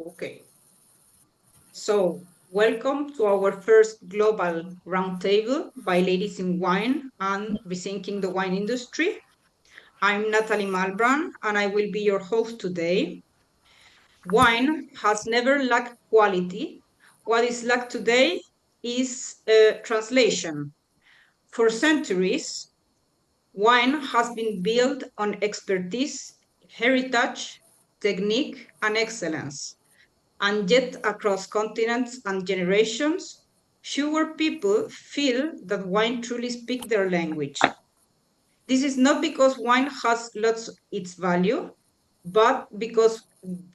Okay. So, welcome to our first global roundtable by Ladies in Wine and Rethinking the Wine Industry. I'm Natalie Malbran, and I will be your host today. Wine has never lacked quality. What is lacked today is translation. For centuries, wine has been built on expertise, heritage, technique, and excellence. And yet, across continents and generations, fewer people feel that wine truly speaks their language. This is not because wine has lost its value, but because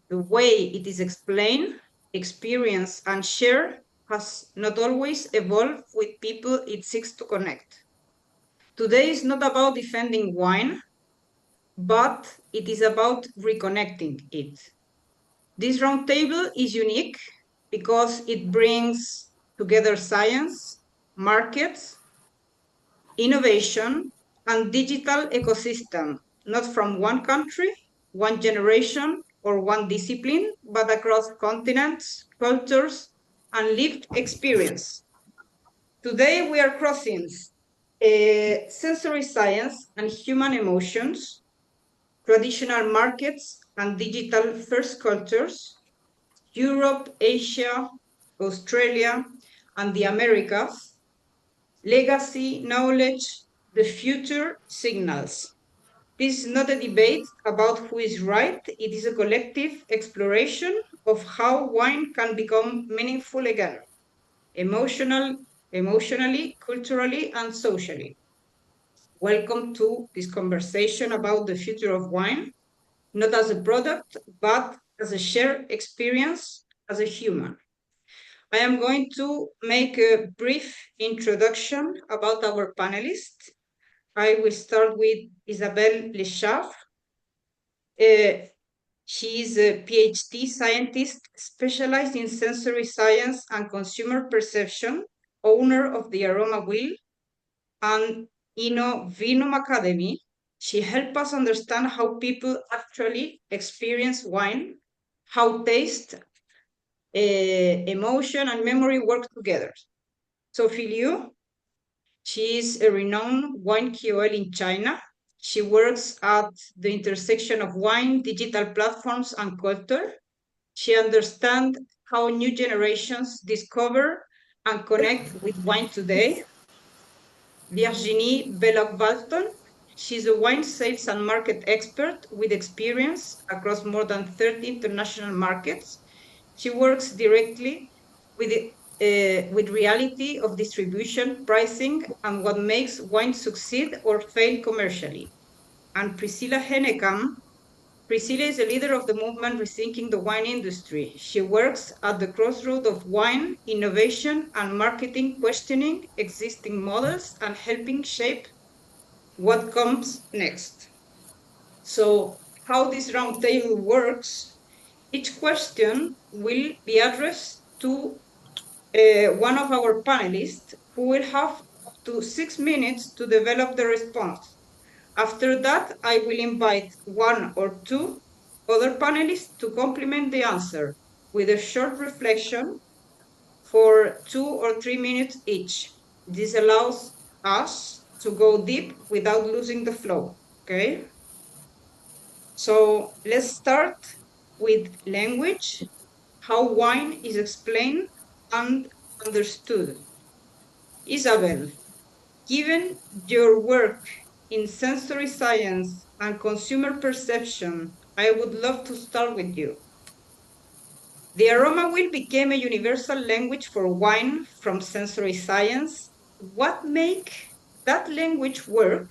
the way it is explained, experienced, and shared has not always evolved with people it seeks to connect. Today is not about defending wine, but it is about reconnecting it. This roundtable is unique because it brings together science, markets, innovation, and digital ecosystem, not from one country, one generation, or one discipline, but across continents, cultures, and lived experience. Today, we are crossing sensory science and human emotions, traditional markets and digital first cultures, Europe, Asia, Australia, and the Americas, legacy, knowledge, the future signals. This is not a debate about who is right, it is a collective exploration of how wine can become meaningful again, emotionally, culturally, and socially. Welcome to this conversation about the future of wine, not as a product, but as a shared experience as a human. I am going to make a brief introduction about our panelists. I will start with Isabelle Lechaffre. She is a PhD scientist specialized in sensory science and consumer perception, owner of the Aroma Wheel and Vinum Academy. She helps us understand how people actually experience wine, how taste, emotion, and memory work together. Sophie Liu, she is a renowned wine KOL in China. She works at the intersection of wine, digital platforms, and culture. She understands how new generations discover and connect with wine today. Virginie Belloc-Walton, she's a wine sales and market expert with experience across more than 30 international markets. She works directly with reality of distribution, pricing, and what makes wine succeed or fail commercially. And Priscilla Hennekam. Priscilla is a leader of the movement Rethinking the Wine Industry. She works at the crossroad of wine, innovation, and marketing, questioning existing models and helping shape what comes next. So, how this roundtable works, each question will be addressed to one of our panelists who will have up to 6 minutes to develop the response. After that, I will invite one or two other panelists to complement the answer with a short reflection for 2 or 3 minutes each. This allows us to go deep without losing the flow, okay? So let's start with language, how wine is explained and understood. Isabel, given your work in sensory science and consumer perception, I would love to start with you. The aroma wheel became a universal language for wine from sensory science. What make that language work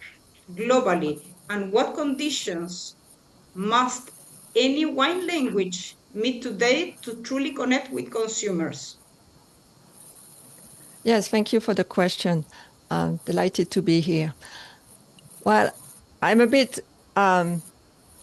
globally, and what conditions must any wine language meet today to truly connect with consumers? Yes, thank you for the question. I'm delighted to be here. Well, I'm a bit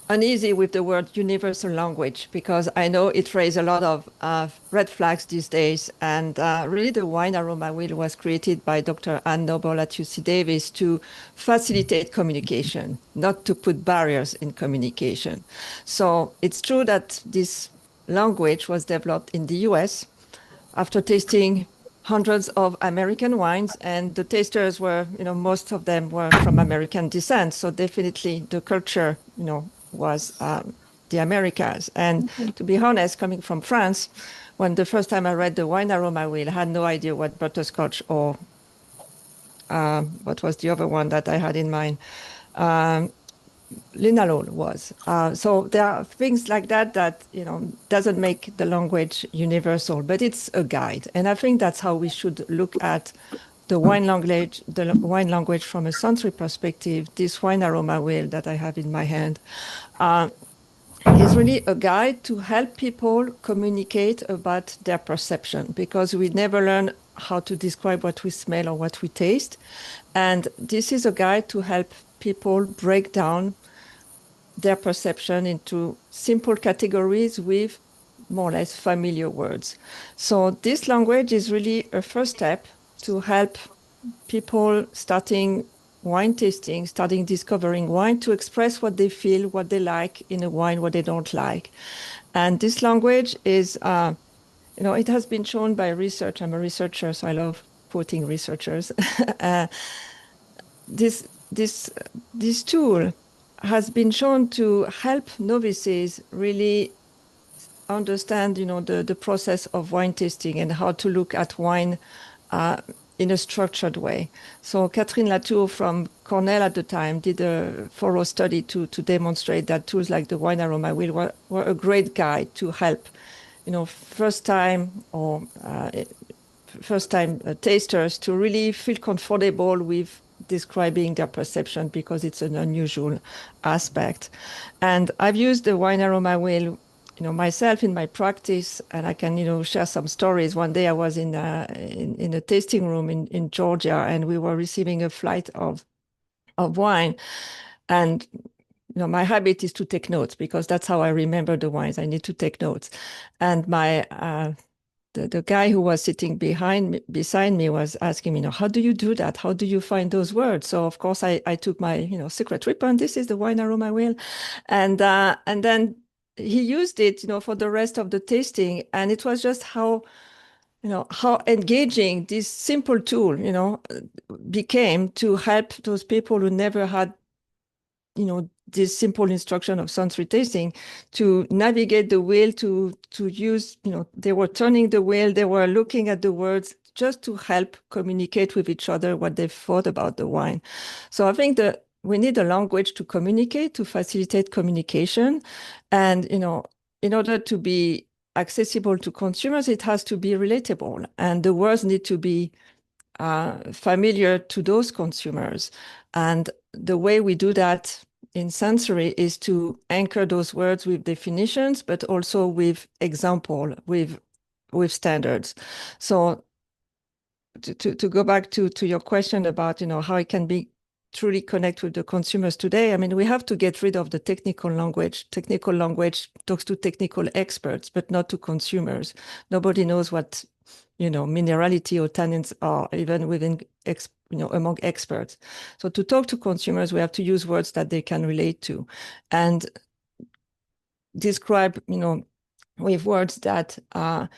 uneasy with the word universal language because I know it raises a lot of red flags these days. And really, the wine aroma wheel was created by Dr. Anne Noble at UC Davis to facilitate communication, not to put barriers in communication. So it's true that this language was developed in the US after tasting hundreds of American wines, and the tasters were, most of them were from American descent. So definitely the culture, was the Americas. And to be honest, coming from France, when the first time I read the wine aroma wheel, I had no idea what butterscotch or what was the other one that I had in mind? Linalool was. So there are things like that that doesn't make the language universal, but it's a guide, and I think that's how we should look at the wine language from a sensory perspective. This wine aroma wheel that I have in my hand is really a guide to help people communicate about their perception, because we never learn how to describe what we smell or what we taste, and this is a guide to help people break down their perception into simple categories with more or less familiar words. So this language is really a first step to help people starting wine tasting, starting discovering wine, to express what they feel, what they like in a wine, what they don't like. And this language is, it has been shown by research. I'm a researcher, so I love quoting researchers. uh, this this this tool has been shown to help novices really understand, the process of wine tasting and how to look at wine uh, in a structured way. So Catherine Latour from Cornell at the time did a thorough study to demonstrate that tools like the wine aroma wheel were a great guide to help, first time or first time tasters to really feel comfortable with describing their perception, because it's an unusual aspect. And I've used the wine aroma wheel, myself in my practice, and I can, share some stories. One day I was in a tasting room in Georgia, and we were receiving a flight of wine. And my habit is to take notes, because that's how I remember the wines. I need to take notes. And the guy who was sitting beside me was asking me, how do you do that? How do you find those words? So of course I took my, secret weapon. This is the wine aroma wheel. And then he used it, for the rest of the tasting. And it was just how engaging this simple tool, became to help those people who never had, this simple instruction of sensory tasting, to navigate the wheel, to use, they were turning the wheel, they were looking at the words, just to help communicate with each other what they thought about the wine. So I think that we need a language to communicate, to facilitate communication. And, in order to be accessible to consumers, it has to be relatable. And the words need to be familiar to those consumers. And the way we do that in sensory is to anchor those words with definitions, but also with example, with standards. So to go back to your question about, how it can be truly connect with the consumers today, I mean, we have to get rid of the technical language. Technical language talks to technical experts, but not to consumers. Nobody knows what, minerality or tannins are, even within, among experts. So to talk to consumers, we have to use words that they can relate to, and describe, with words that are,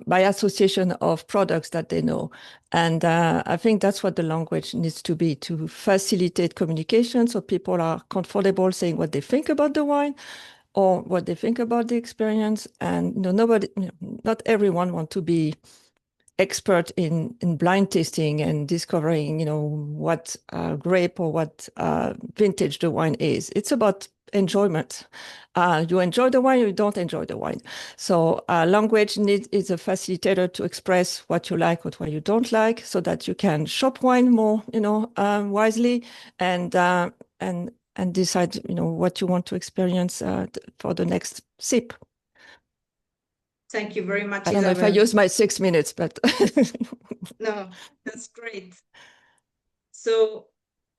by association of products that they know. And I think that's what the language needs to be, to facilitate communication, so people are comfortable saying what they think about the wine or what they think about the experience. And nobody, not everyone wants to be expert in blind tasting and discovering, what grape or what vintage the wine is. It's about enjoyment. You enjoy the wine, you don't enjoy the wine. So language is a facilitator to express what you like, what you don't like, so that you can shop wine more, wisely, and and decide, what you want to experience for the next sip. Thank you very I much, don't know if I Isabel. use my 6 minutes, but No, that's great. So,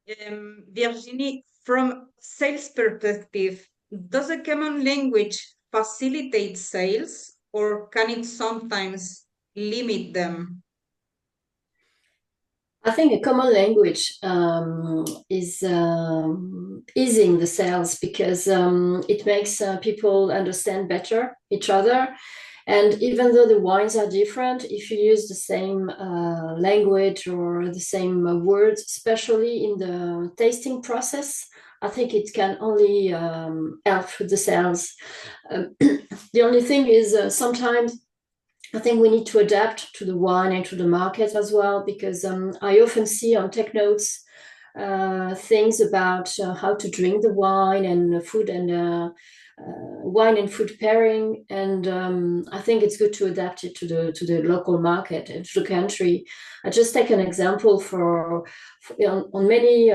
Virginie, from sales perspective, does a common language facilitate sales, or can it sometimes limit them? I think a common language is easing the sales because it makes people understand better each other. And even though the wines are different, if you use the same language or the same words, especially in the tasting process, I think it can only help the sales. The only thing is sometimes I think we need to adapt to the wine and to the market as well, because I often see on tech notes things about how to drink the wine and food and wine and food pairing, and I think it's good to adapt it to the local market and to the country. I just take an example for on many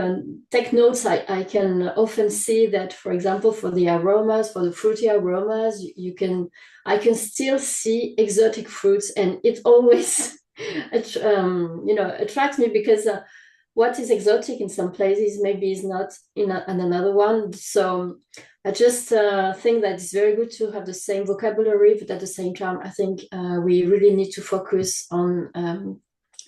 tech notes. I can often see that, for example, for the aromas, for the fruity aromas, you can I can still see exotic fruits, and it always attracts me because what is exotic in some places maybe is not in another one. So I just think that it's very good to have the same vocabulary, but at the same time, I think we really need to focus on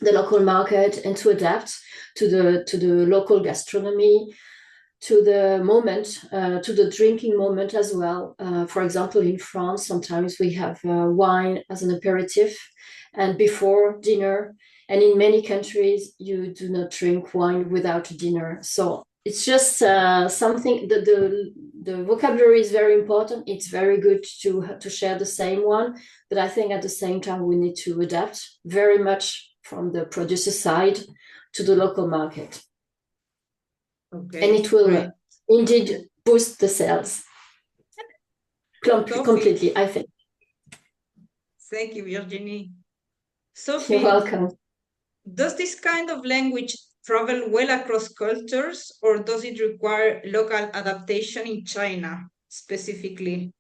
the local market and to adapt to the local gastronomy, to the moment, to the drinking moment as well. For example, in France, sometimes we have wine as an aperitif and before dinner. And in many countries, you do not drink wine without dinner. So it's just something that the vocabulary is very important. It's very good to share the same one, but I think at the same time we need to adapt very much from the producer side to the local market, and Okay, it will great. indeed boost the sales Sophie, completely, I think. thank you, Virginie. You're Sophie, welcome. does this kind of language travel well across cultures, or does it require local adaptation in China specifically?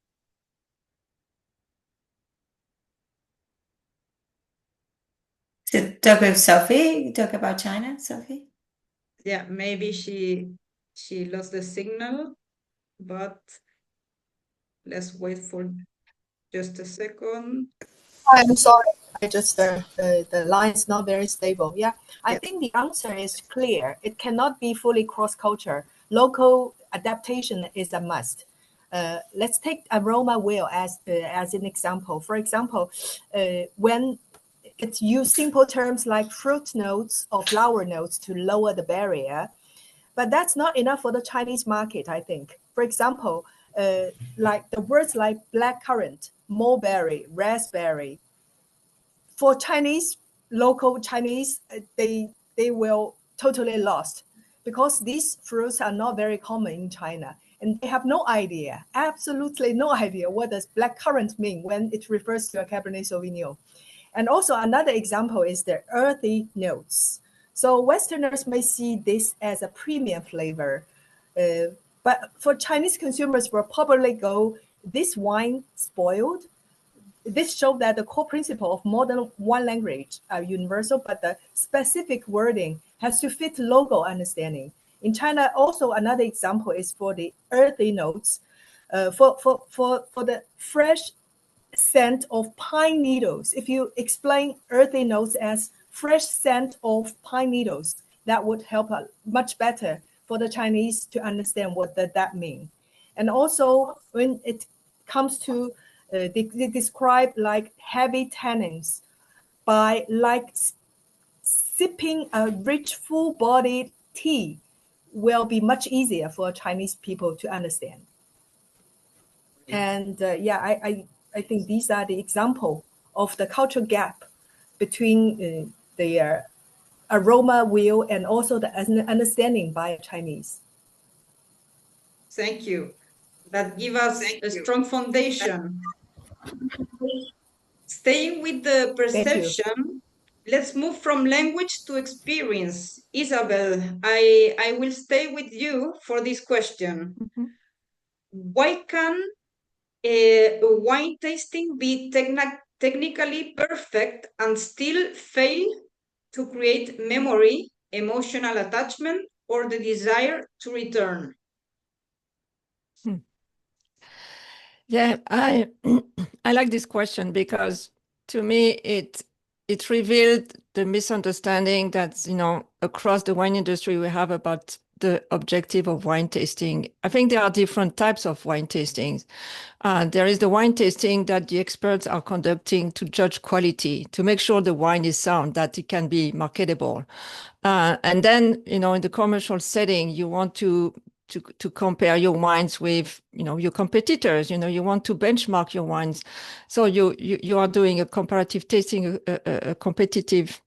To talk with Sophie, talk about China, Sophie. Yeah, maybe she lost the signal, but let's wait for just a second. I'm sorry. I just the line is not very stable. Yeah, I Yeah. think the answer is clear. It cannot be fully cross-culture. Local adaptation is a must. Let's take aroma wheel as an example. For example, when it's use simple terms like fruit notes or flower notes to lower the barrier, but that's not enough for the Chinese market, I think. For example, like the words like blackcurrant, mulberry, raspberry, for Chinese, local Chinese, they will totally lost because these fruits are not very common in China. And they have no idea, absolutely no idea what does blackcurrant mean when it refers to a Cabernet Sauvignon. And also another example is the earthy notes. So Westerners may see this as a premium flavor, but for Chinese consumers will probably go, this wine spoiled. This shows that the core principle of more than one language are universal, but the specific wording has to fit local understanding. In China, also another example is for the earthy notes. For the fresh scent of pine needles, if you explain earthy notes as fresh scent of pine needles, that would help much better for the Chinese to understand what that means. And also when it comes to they describe like heavy tannins by like sipping a rich full-bodied tea will be much easier for Chinese people to understand. And yeah, I think these are the example of the cultural gap between the aroma wheel and also the understanding by Chinese. Thank you. That give us a strong foundation. Staying with the Thank you. perception, let's move from language to experience. Isabel, I will stay with you for this question. Mhm. Why can wine tasting be technically perfect and still fail to create memory, emotional attachment, or the desire to return? Yeah, I I like this question because to me it revealed the misunderstanding that, across the wine industry we have about the objective of wine tasting. I think there are different types of wine tastings. There is the wine tasting that the experts are conducting to judge quality, to make sure the wine is sound, that it can be marketable. And then, in the commercial setting, you want to compare your wines with, your competitors. You want to benchmark your wines. So you are doing a comparative tasting, a competitive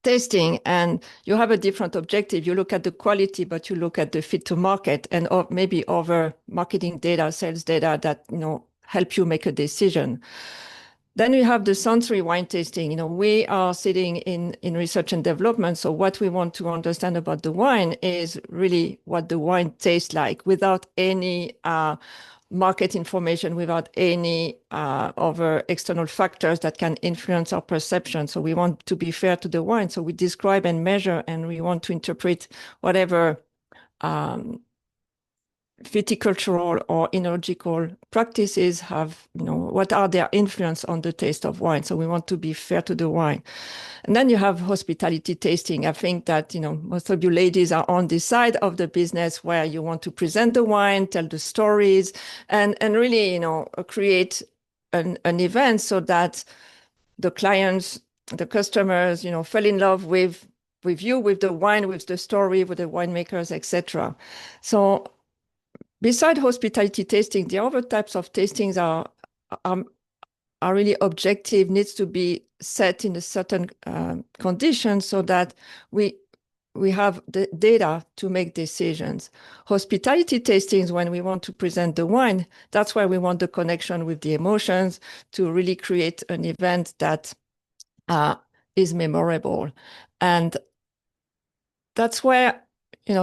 tasting, and you have a different objective. You look at the quality, but you look at the fit to market and maybe other marketing data, sales data that, help you make a decision. Then we have the sensory wine tasting. We are sitting in research and development. So what we want to understand about the wine is really what the wine tastes like, without any market information, without any other external factors that can influence our perception. So we want to be fair to the wine. So we describe and measure, and we want to interpret whatever viticultural or enological practices have, what are their influence on the taste of wine. So we want to be fair to the wine. And then you have hospitality tasting. I think that, most of you ladies are on this side of the business where you want to present the wine, tell the stories, and really, create an event so that the clients, the customers, fall in love with you, with the wine, with the story, with the winemakers, etc. So beside hospitality tasting, the other types of tastings are really objective, needs to be set in a certain condition so that we have the data to make decisions. Hospitality tastings, when we want to present the wine, that's why we want the connection with the emotions to really create an event that is memorable. And that's where,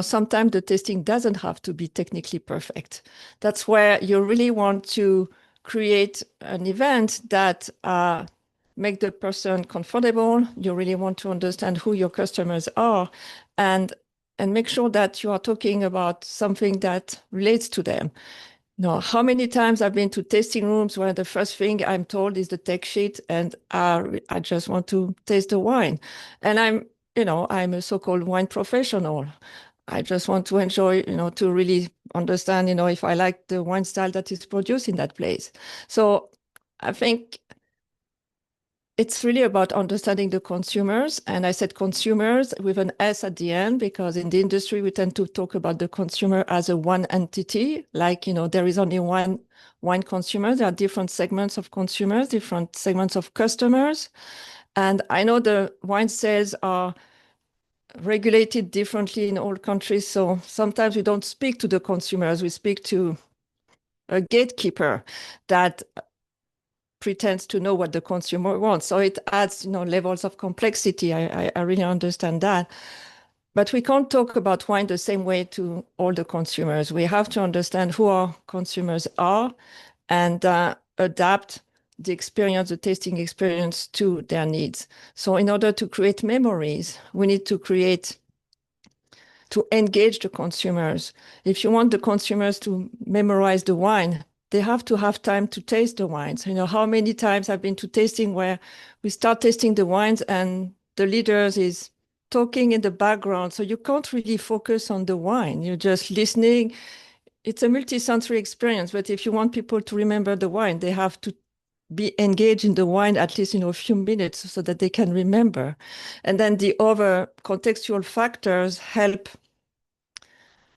sometimes the tasting doesn't have to be technically perfect. That's where you really want to create an event that make the person comfortable. You really want to understand who your customers are, and make sure that you are talking about something that relates to them. How many times I've been to tasting rooms where the first thing I'm told is the tech sheet, and I just want to taste the wine. And I'm a so-called wine professional. I just want to enjoy, to really understand, if I like the wine style that is produced in that place. So I think it's really about understanding the consumers. And I said consumers with an S at the end, because in the industry, we tend to talk about the consumer as a one entity. Like, there is only one wine consumer. There are different segments of consumers, different segments of customers. And I know the wine sales are regulated differently in all countries. So sometimes we don't speak to the consumers. We speak to a gatekeeper that pretends to know what the consumer wants. So it adds, levels of complexity. I really understand that. But we can't talk about wine the same way to all the consumers. We have to understand who our consumers are and adapt the experience, the tasting experience, to their needs. So in order to create memories, we need to engage the consumers. If you want the consumers to memorize the wine, they have to have time to taste the wines. How many times I've been to tasting where we start tasting the wines and the leaders is talking in the background. So you can't really focus on the wine. You're just listening. It's a multi-sensory experience, but if you want people to remember the wine, they have to be engaged in the wine at least, a few minutes so that they can remember. And then the other contextual factors help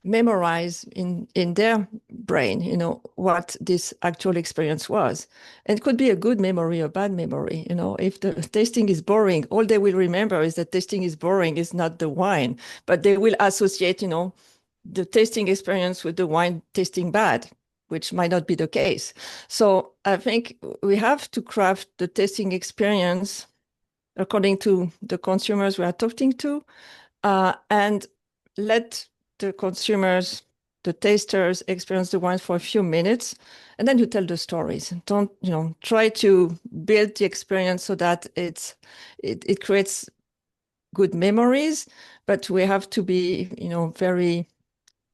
memorize in their brain, what this actual experience was. And it could be a good memory or bad memory. If the tasting is boring, all they will remember is that tasting is boring, is not the wine, but they will associate, the tasting experience with the wine tasting bad, which might not be the case. So I think we have to craft the tasting experience according to the consumers we are talking to, and let the consumers, the tasters, experience the wine for a few minutes, and then you tell the stories. Don't, try to build the experience so that it creates good memories, but we have to be, very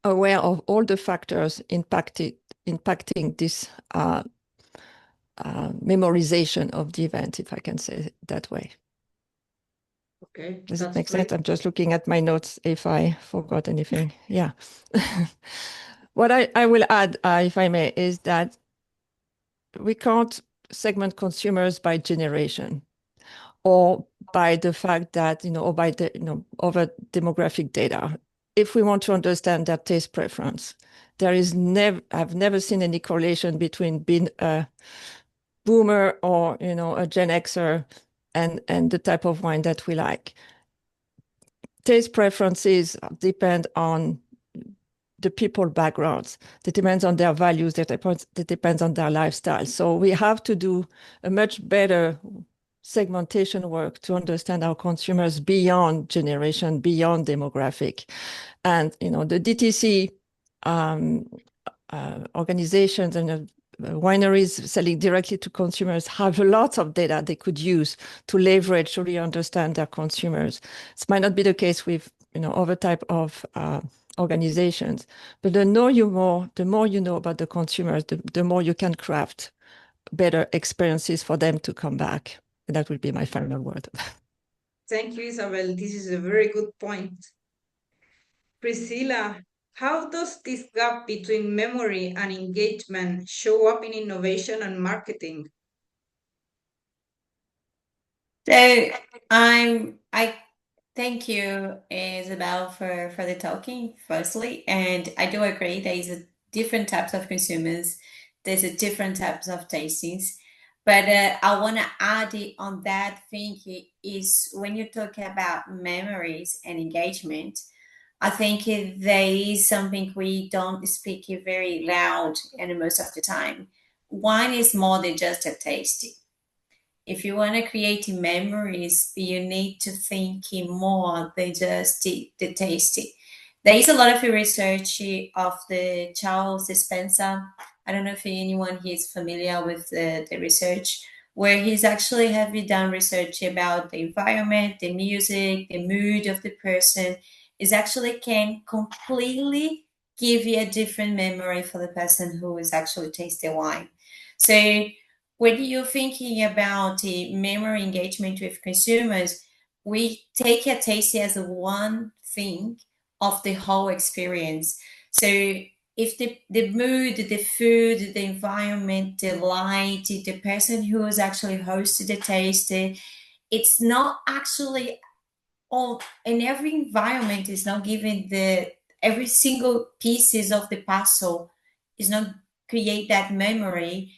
aware of all the factors impacting this memorization of the event, if I can say it that way. Okay, Does it that's make great. sense? I'm just looking at my notes if I forgot anything. Yeah. What I will add, if I may, is that we can't segment consumers by generation or by the fact that, or by the, over demographic data. If we want to understand their taste preference, I've never seen any correlation between being a boomer or, a Gen Xer and the type of wine that we like. Taste preferences depend on the people backgrounds. That depends on their values. That depends on their lifestyle. So we have to do a much better segmentation work to understand our consumers beyond generation, beyond demographic. And, the DTC organizations and wineries selling directly to consumers have a lot of data they could use to leverage to really understand their consumers. This might not be the case with, other type of organizations, but the more you know about the consumers, the more you can craft better experiences for them to come back. And that will be my final word. Thank you, Isabel. This is a very good point. Priscilla, how does this gap between memory and engagement show up in innovation and marketing? So I thank you, Isabel, for the talking, firstly. And I do agree there is a different types of consumers, there's a different types of tastings. But I want to add it on that thing is when you talk about memories and engagement, I think there is something we don't speak it very loud and most of the time. Wine is more than just a taste. If you want to create memories, you need to think in more than just the tasting. There is a lot of research of the Charles Spencer. I don't know if anyone here is familiar with the research, where he's actually have done research about the environment, the music, the mood of the person. Is actually can completely give you a different memory for the person who is actually tasting wine. So when you're thinking about the memory engagement with consumers, we take a taste as a one thing of the whole experience. So if the mood, the food, the environment, the light, the person who is actually hosted the taste, it's not actually all in every environment is not given the every single pieces of the puzzle is not create that memory.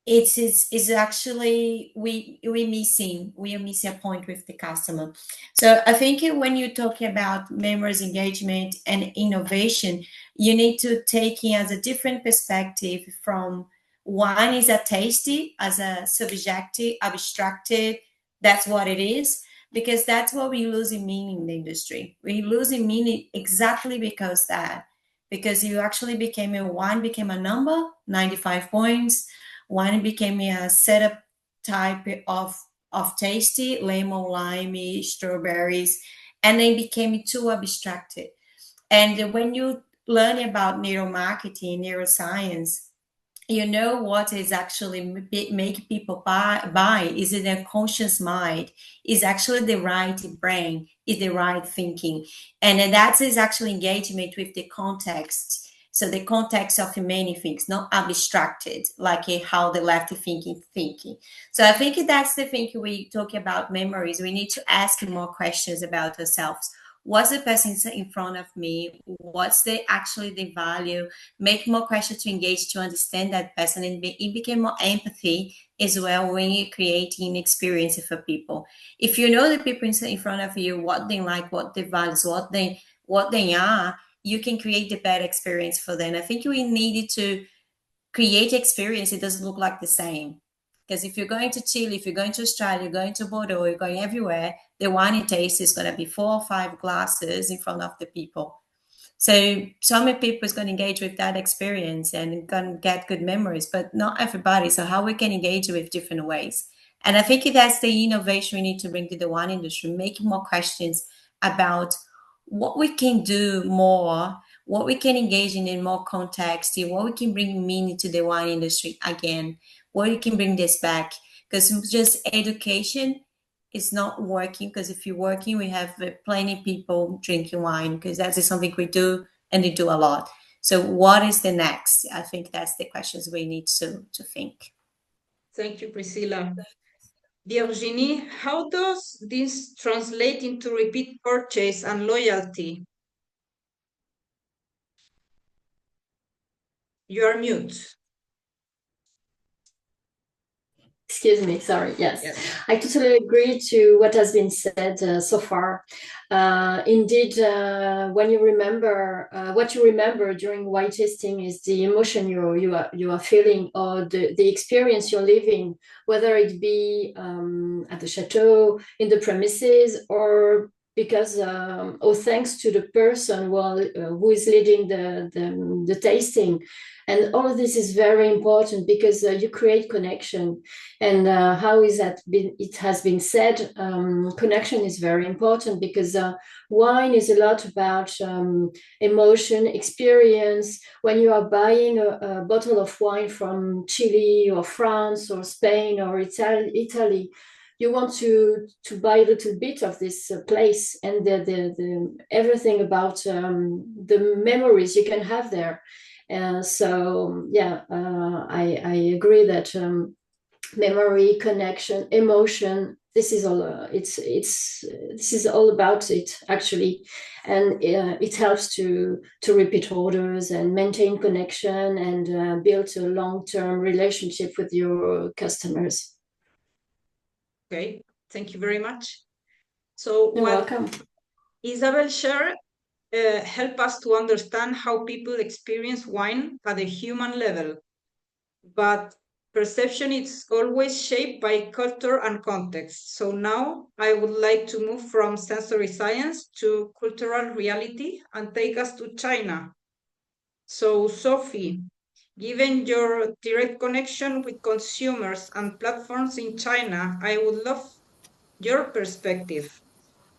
It's actually we are missing a point with the customer. So I think when you're talking about members engagement and innovation, you need to take in as a different perspective from one is a tasty as a subjective abstracted, that's what it is, because that's what we lose in meaning in the industry. We lose in meaning exactly because you actually became a one became a number 95 points. One became a setup type of tasty, lemon, lime, strawberries, and they became too abstracted. And when you learn about neuromarketing, neuroscience, you know what is actually make people buy is it a conscious mind, is actually the right brain, is the right thinking, and then that is actually engagement with the context. So the context of many things, not abstracted like how the left thinking. So I think that's the thing we talk about memories, we need to ask more questions about ourselves. What's the person in front of me, what's the actually the value, make more questions to engage to understand that person, and it became more empathy as well when you're creating experience for people. If you know the people in front of you, what they like, what they values, what they are, you can create the better experience for them. I think we needed to create experience. It doesn't look like the same. Because if you're going to Chile, if you're going to Australia, you're going to Bordeaux, you're going everywhere, the wine you taste is going to be 4 or 5 glasses in front of the people. So some people is going to engage with that experience and going to get good memories, but not everybody. So how we can engage with different ways. And I think that's the innovation we need to bring to the wine industry, making more questions about what we can do more, what we can engage in more context, what we can bring meaning to the wine industry again, what we can bring this back. Because just education is not working, because if you're working, we have plenty of people drinking wine, because that is something we do and they do a lot. So what is the next? I think that's the questions we need to think. Thank you, Priscilla. Virginie, how does this translate into repeat purchase and loyalty? You are mute. Excuse me, sorry. Yes. Yes. I totally agree to what has been said so far. Indeed, when you remember what you remember during wine tasting is the emotion you are feeling, or the experience you're living, whether it be at the chateau, in the premises, or because or thanks to the person who is leading the tasting. And all of this is very important because you create connection. And how is that been? It has been said, connection is very important because wine is a lot about emotion, experience. When you are buying a bottle of wine from Chile or France or Spain or Italy, you want to buy a little bit of this place and the everything about the memories you can have there. So yeah, I agree that memory, connection, emotion. This is all. This is all about it actually, and it helps to repeat orders and maintain connection and build a long-term relationship with your customers. Okay, thank you very much. So You're what welcome. Isabel shared help us to understand how people experience wine at a human level. But perception is always shaped by culture and context. So now I would like to move from sensory science to cultural reality and take us to China. So, Sophie, given your direct connection with consumers and platforms in China, I would love your perspective.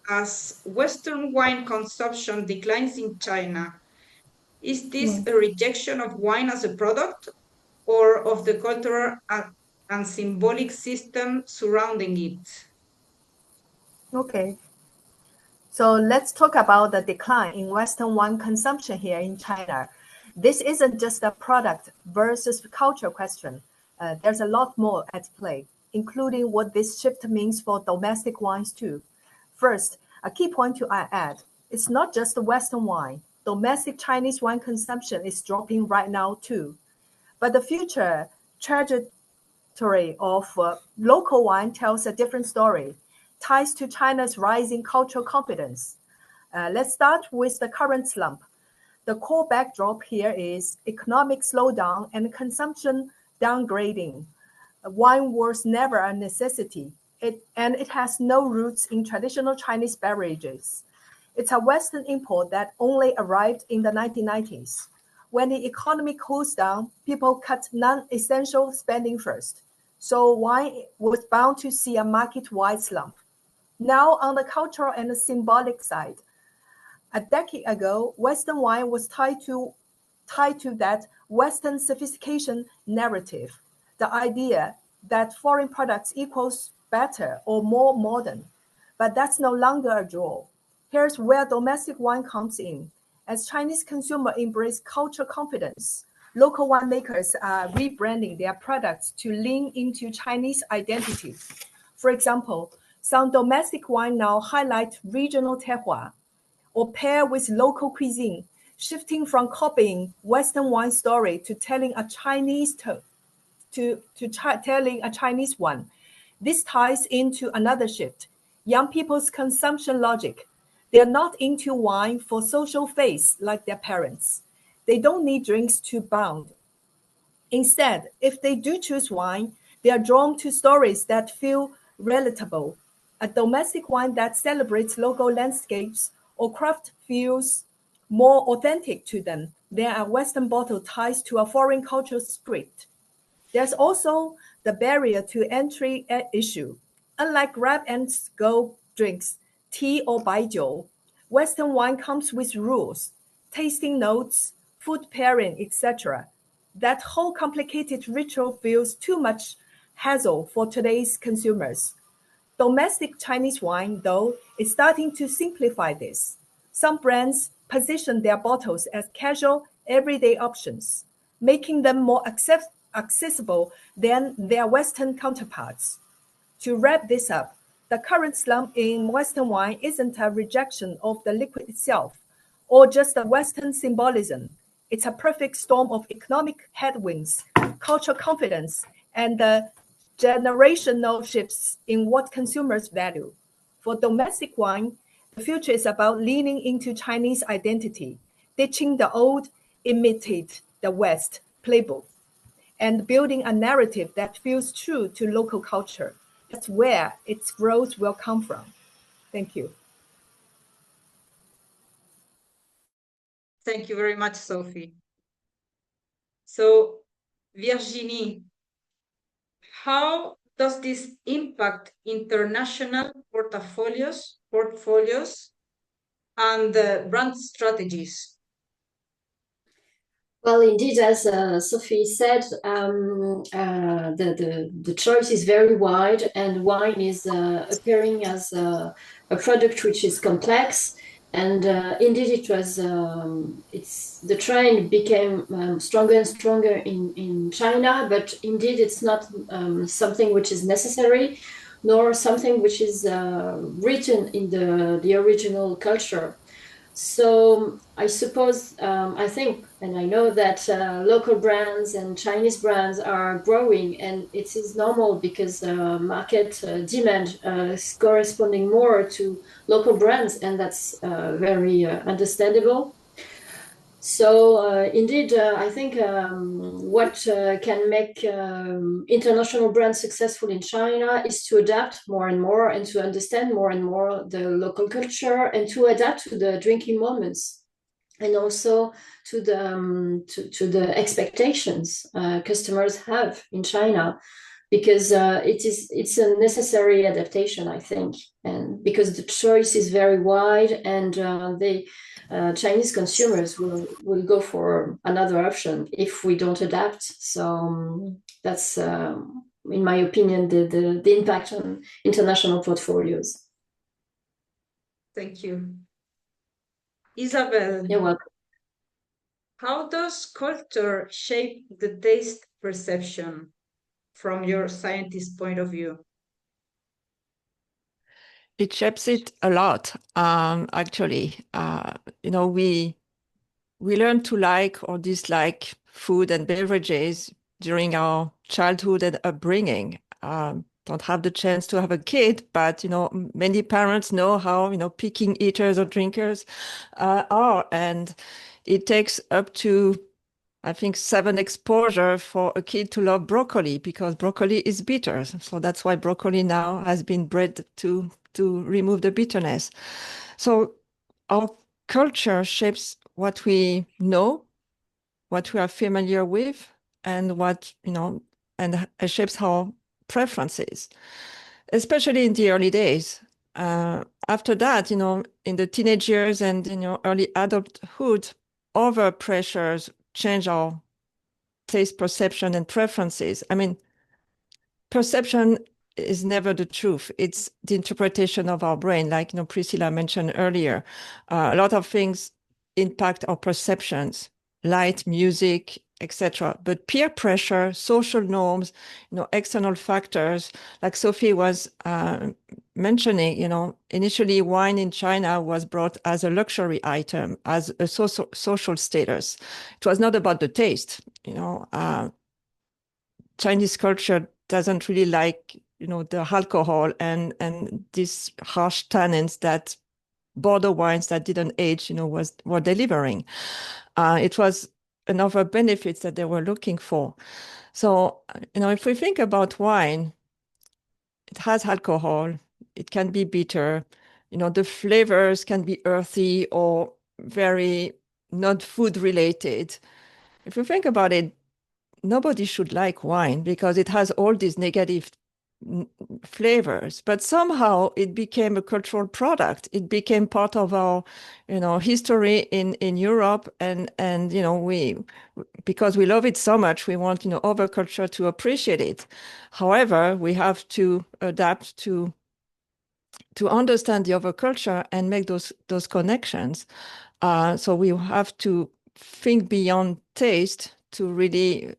As Western wine consumption declines in China, is this a rejection of wine as a product or of the cultural and symbolic system surrounding it? Okay. So let's talk about the decline in Western wine consumption here in China. This isn't just a product versus culture question. There's a lot more at play, including what this shift means for domestic wines too. First, a key point to add, it's not just Western wine. Domestic Chinese wine consumption is dropping right now too. But the future trajectory of local wine tells a different story, ties to China's rising cultural confidence. Let's start with the current slump. The core backdrop here is economic slowdown and consumption downgrading. Wine was never a necessity, and it has no roots in traditional Chinese beverages. It's a Western import that only arrived in the 1990s. When the economy cools down, people cut non-essential spending first. So wine was bound to see a market-wide slump. Now, on the cultural and symbolic side, a decade ago, Western wine was tied to that Western sophistication narrative, the idea that foreign products equals better or more modern. But that's no longer a draw. Here's where domestic wine comes in. As Chinese consumers embrace cultural confidence, local winemakers are rebranding their products to lean into Chinese identity. For example, some domestic wine now highlight regional terroir or pair with local cuisine, shifting from copying Western wine story to telling a telling a Chinese one. This ties into another shift: young people's consumption logic. They are not into wine for social face like their parents. They don't need drinks to bond. Instead, if they do choose wine, they are drawn to stories that feel relatable. A domestic wine that celebrates local landscapes or craft feels more authentic to them than a Western bottle ties to a foreign cultural script. There's also the barrier to entry issue. Unlike grab-and-go drinks, tea or baijiu, Western wine comes with rules, tasting notes, food pairing, etc. That whole complicated ritual feels too much hassle for today's consumers. Domestic Chinese wine, though, is starting to simplify this. Some brands position their bottles as casual, everyday options, making them more accessible than their Western counterparts. To wrap this up, the current slump in Western wine isn't a rejection of the liquid itself, or just a Western symbolism. It's a perfect storm of economic headwinds, cultural confidence, and the generational shifts in what consumers value. For domestic wine, the future is about leaning into Chinese identity, ditching the old imitate the West playbook, and building a narrative that feels true to local culture. That's where its growth will come from. Thank you. Thank you very much, Sophie. So, Virginie, how does this impact international portfolios and brand strategies? Well, indeed, as Sophie said, the choice is very wide, and wine is appearing as a product which is complex. And indeed, it's the trend became stronger and stronger in China, but indeed, it's not something which is necessary, nor something which is written in the original culture. So I suppose, I think, and I know that local brands and Chinese brands are growing, and it is normal because market demand is corresponding more to local brands, and that's very understandable. So indeed, I think what can make international brands successful in China is to adapt more and more and to understand more and more the local culture and to adapt to the drinking moments and also to the expectations customers have in China, because it's a necessary adaptation, I think, and because the choice is very wide, and they Chinese consumers will go for another option if we don't adapt. So that's, in my opinion, the impact on international portfolios. Thank you. Isabel, You're welcome. how does culture shape the taste perception from your scientist point of view? It shapes it a lot, actually. We learn to like or dislike food and beverages during our childhood and upbringing. Don't have the chance to have a kid, but many parents know how picking eaters or drinkers are, and it takes up to, I think, 7 exposure for a kid to love broccoli, because broccoli is bitter. So that's why broccoli now has been bred to remove the bitterness. So our culture shapes what we know, what we are familiar with, and and it shapes our preferences, especially in the early days. After that, in the teenage years and in your early adulthood, other pressures change our taste perception and preferences. I mean, perception is never the truth. It's the interpretation of our brain, like Priscilla mentioned earlier. A lot of things impact our perceptions, light, music, etc. But peer pressure, social norms, external factors, like Sophie was mentioning, initially wine in China was brought as a luxury item, as a social status. It was not about the taste. Chinese culture doesn't really like, the alcohol and these harsh tannins that Bordeaux wines that didn't age, were delivering. It was another benefits that they were looking for. So, if we think about wine, it has alcohol, it can be bitter, the flavors can be earthy or very not food related. If you think about it, nobody should like wine because it has all these negative flavors, but somehow it became a cultural product. It became part of our, history in Europe, and we, because we love it so much, we want other culture to appreciate it. However, we have to adapt to to understand the other culture and make those connections. So we have to think beyond taste to really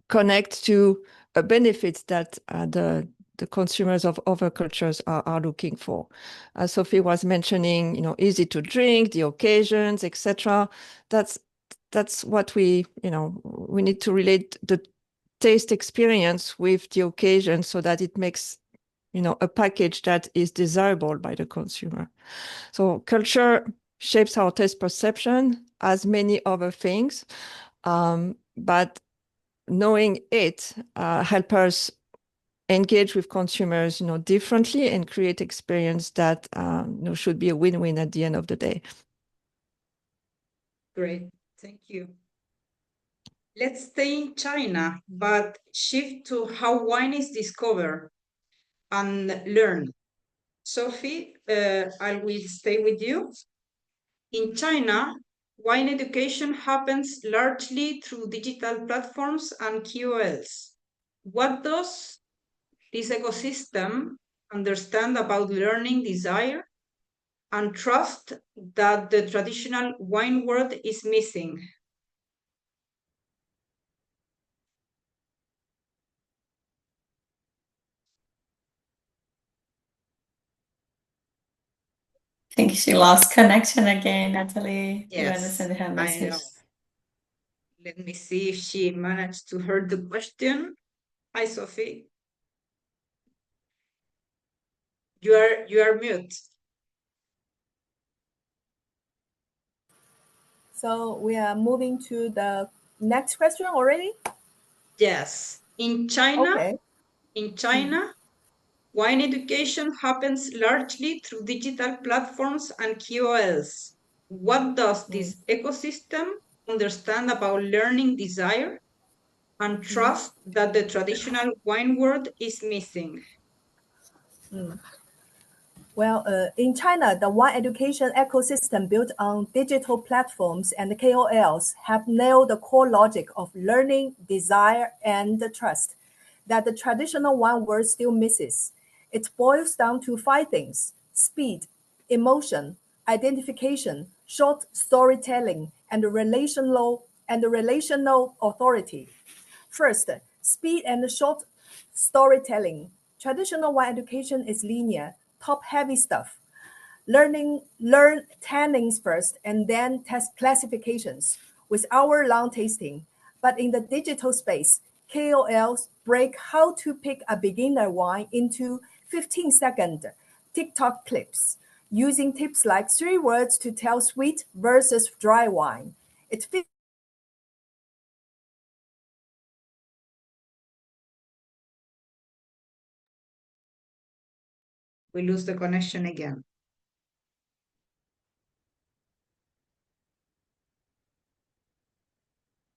connect to benefits that the consumers of other cultures are looking for. As Sophie was mentioning, easy to drink, the occasions, etc. That's what we need to relate the taste experience with the occasion so that it makes a package that is desirable by the consumer. So culture shapes our taste perception as many other things, but knowing it help us engage with consumers differently and create experience that should be a win-win at the end of the day. Great, thank you. Let's stay in China, but shift to how wine is discovered and learned. Sophie, I will stay with you. In China, wine education happens largely through digital platforms and KOLs. What does this ecosystem understand about learning desire and trust that the traditional wine world is missing? I think she lost connection again, Natalie. Yes, You understand her message? I know. Let me see if she managed to hear the question. Hi, Sophie. You are mute. So we are moving to the next question already? Yes. In China, Okay. wine education happens largely through digital platforms and KOLs. What does this ecosystem understand about learning desire and trust that the traditional wine world is missing? Well, in China, the wine education ecosystem built on digital platforms and KOLs have nailed the core logic of learning, desire, and trust that the traditional wine world still misses. It boils down to five things: speed, emotion, identification, short storytelling, and relational authority. First, speed and short storytelling. Traditional wine education is linear, top-heavy stuff. Learn tannins first and then test classifications with hour-long tasting. But in the digital space, KOLs break how to pick a beginner wine into 15-second TikTok clips, using tips like 3 words to tell sweet versus dry wine. It fits We lose the connection again.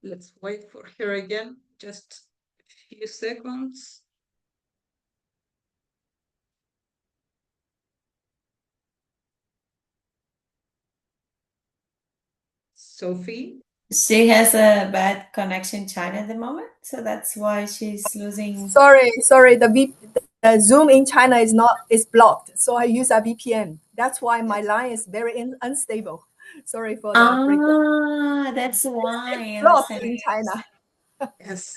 Let's wait for her again, just a few seconds. Sophie? She has a bad connection in China at the moment, so that's why she's losing. Sorry. The Zoom in China is blocked, so I use a VPN. That's why my line is very unstable. Sorry for the breakdown. That's why. I Blocked understand. in China. Yes.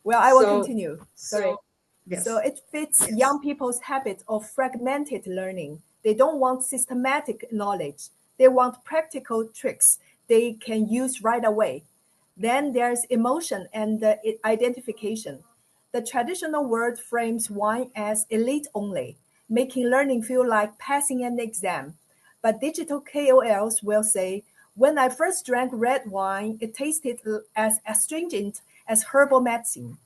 Well, I will continue. Sorry. So Yes. it fits young people's habit of fragmented learning. They don't want systematic knowledge. They want practical tricks they can use right away. Then there's emotion and identification. The traditional world frames wine as elite only, making learning feel like passing an exam. But digital KOLs will say, when I first drank red wine, it tasted as astringent as herbal medicine.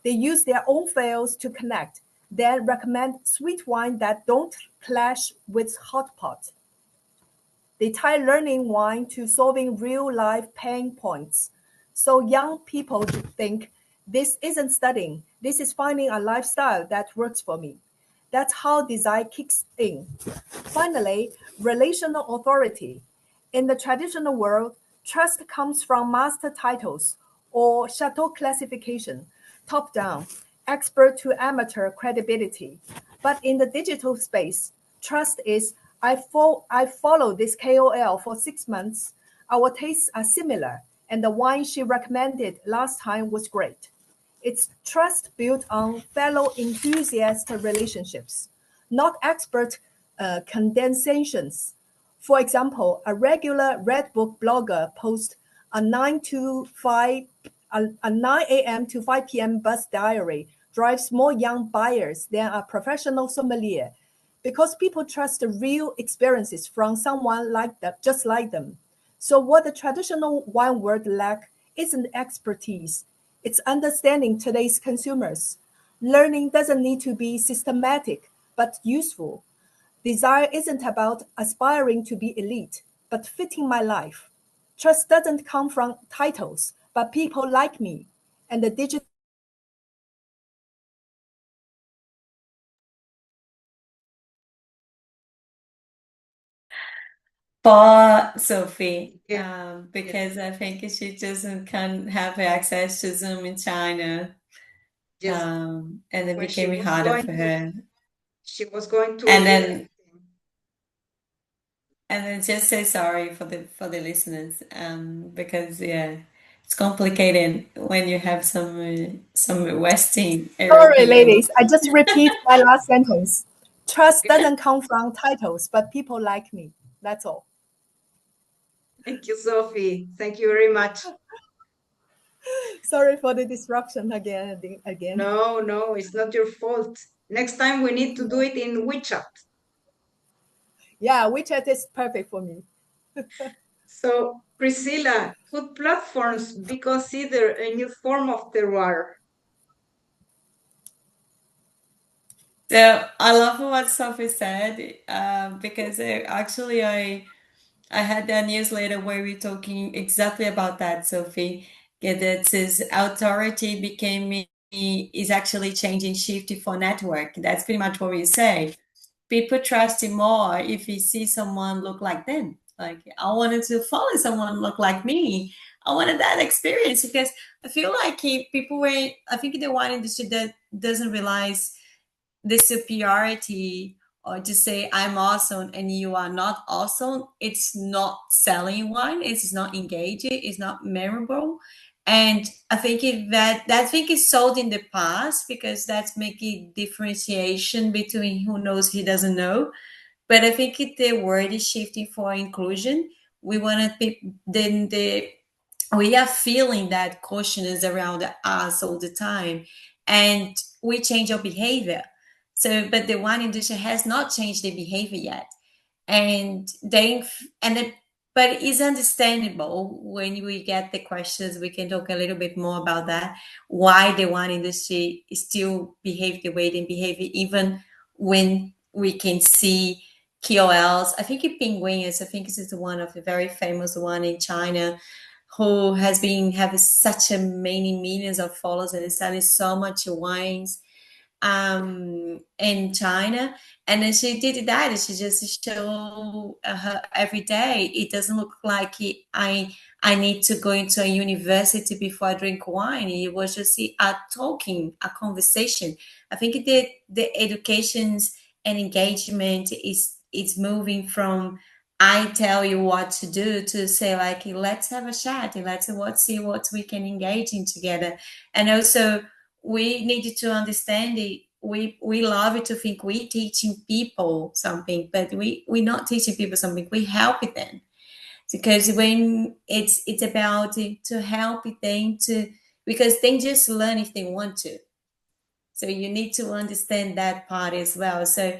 They use their own fails to connect, then recommend sweet wine that don't clash with hot pot. They tie learning wine to solving real life pain points. So young people think this isn't studying, this is finding a lifestyle that works for me. That's how design kicks in. Finally, relational authority. In the traditional world, trust comes from master titles or chateau classification, top down. expert to amateur credibility. But in the digital space, trust is I follow this KOL for 6 months. Our tastes are similar, and the wine she recommended last time was great. It's trust built on fellow enthusiast relationships, not expert condensations. For example, a regular Red Book blogger posts a 9 to 5 a 9 a.m. to 5 p.m. bus diary drives more young buyers than a professional sommelier because people trust the real experiences from someone like them, just like them. So what the traditional wine world lack isn't expertise, it's understanding today's consumers. Learning doesn't need to be systematic, but useful. Desire isn't about aspiring to be elite, but fitting my life. Trust doesn't come from titles, but people like me. And the digital For Sophie, Yeah. because I think she doesn't can have access to Zoom in China, Yes. and it When she became was harder going for to, her. she was going to And Reconnecting. then just say sorry for the listeners, because yeah, it's complicated when you have some Western Sorry, European. ladies, I just repeat my last sentence. Trust Okay. doesn't come from titles, but people like me. That's all. Thank you, Sophie. Thank you very much. Sorry for the disruption again. No, no, it's not your fault. Next time we need to do it in WeChat. Yeah, WeChat is perfect for me. So, Priscilla, could platforms be considered a new form of terroir? So I love what Sophie said, because actually I had a newsletter where we're talking exactly about that, Sophie. Yeah, that says authority became is actually changing, shifting for network. That's pretty much what we say. People trust him more if he sees someone look like them. Like I wanted to follow someone look like me. I wanted that experience because I feel like people were. I think the wine industry that doesn't realize the superiority, or to say I'm awesome and you are not awesome, it's not selling wine, it's not engaging, it's not memorable. And I think that thing is sold in the past because that's making differentiation between who knows, he doesn't know. But I think the word is shifting for inclusion. We want to be then the we are feeling that caution is around us all the time, and we change our behavior. So but the wine industry has not changed the behavior yet, and they and it, but it's understandable when we get the questions. We can talk a little bit more about that, why the wine industry still behave the way they behave, even when we can see KOLs. I think Penguin is, I think this is one of the very famous one in China, who has been having such a many millions of followers and is selling so much wines in China. And then she did that. She just show her every day. It doesn't look like I need to go into a university before I drink wine. It was just a talking, a conversation. I think the educations and engagement is moving from I tell you what to do to say like let's have a chat and let's see what we can engage in together. And also we needed to understand it. We love it to think we teaching people something, but we're not teaching people something. We helping them because when it's about to help them to, because they just learn if they want to. So you need to understand that part as well. So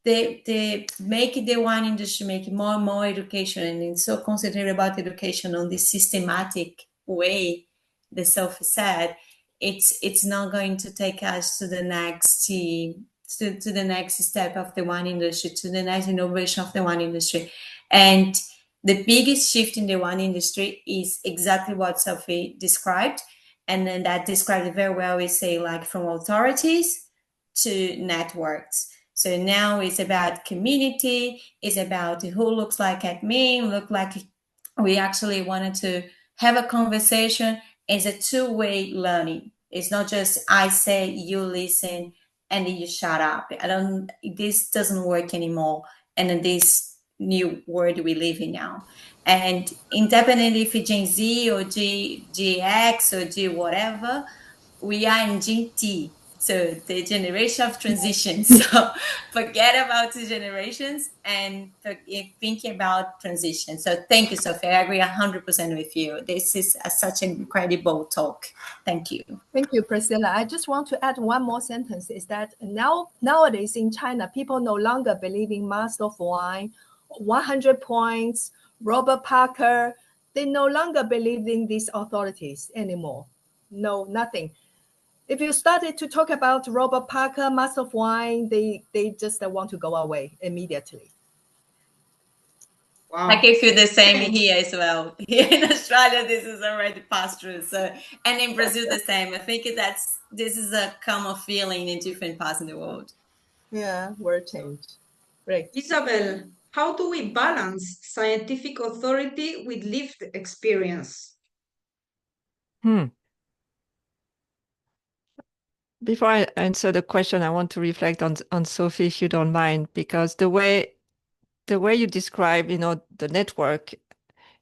they make the wine industry make more and more education, and it's so concentrated about education on this systematic way. The self said it's not going to take us to the next to the next step of the wine industry, to the next innovation of the wine industry. And the biggest shift in the wine industry is exactly what Sophie described, and then that described it very well. We say like from authorities to networks. So now it's about community, it's about who looks like at me, look like we actually wanted to have a conversation. It's a two-way learning. It's not just I say, you listen, and then you shut up. This doesn't work anymore. And in this new world we live in now. And independently if it's Gen Z or GX or G whatever, we are in Gen T. So the generation of transition. So forget about the generations and thinking about transition. So thank you, Sophie. I agree 100% with you. This is such an incredible talk. Thank you. Thank you, Priscilla. I just want to add one more sentence, is that nowadays in China, people no longer believe in Master of Wine, 100 points, Robert Parker. They no longer believe in these authorities anymore. No, nothing. If you started to talk about Robert Parker, Master of Wine, they just want to go away immediately. Wow. I can feel the same here as well. Here in Australia, this is already passed through. So, and in Brazil, the same. I think this is a common feeling in different parts of the world. Yeah, word change. Great. Isabel, how do we balance scientific authority with lived experience? Before I answer the question, I want to reflect on Sophie, if you don't mind, because the way you describe, the network,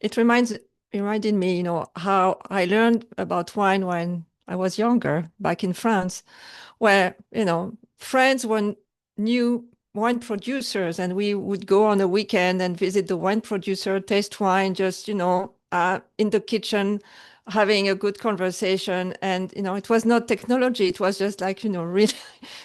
it reminded me, how I learned about wine when I was younger, back in France, where, friends were new wine producers, and we would go on a weekend and visit the wine producer, taste wine, just, in the kitchen, having a good conversation. And, it was not technology. It was just like, really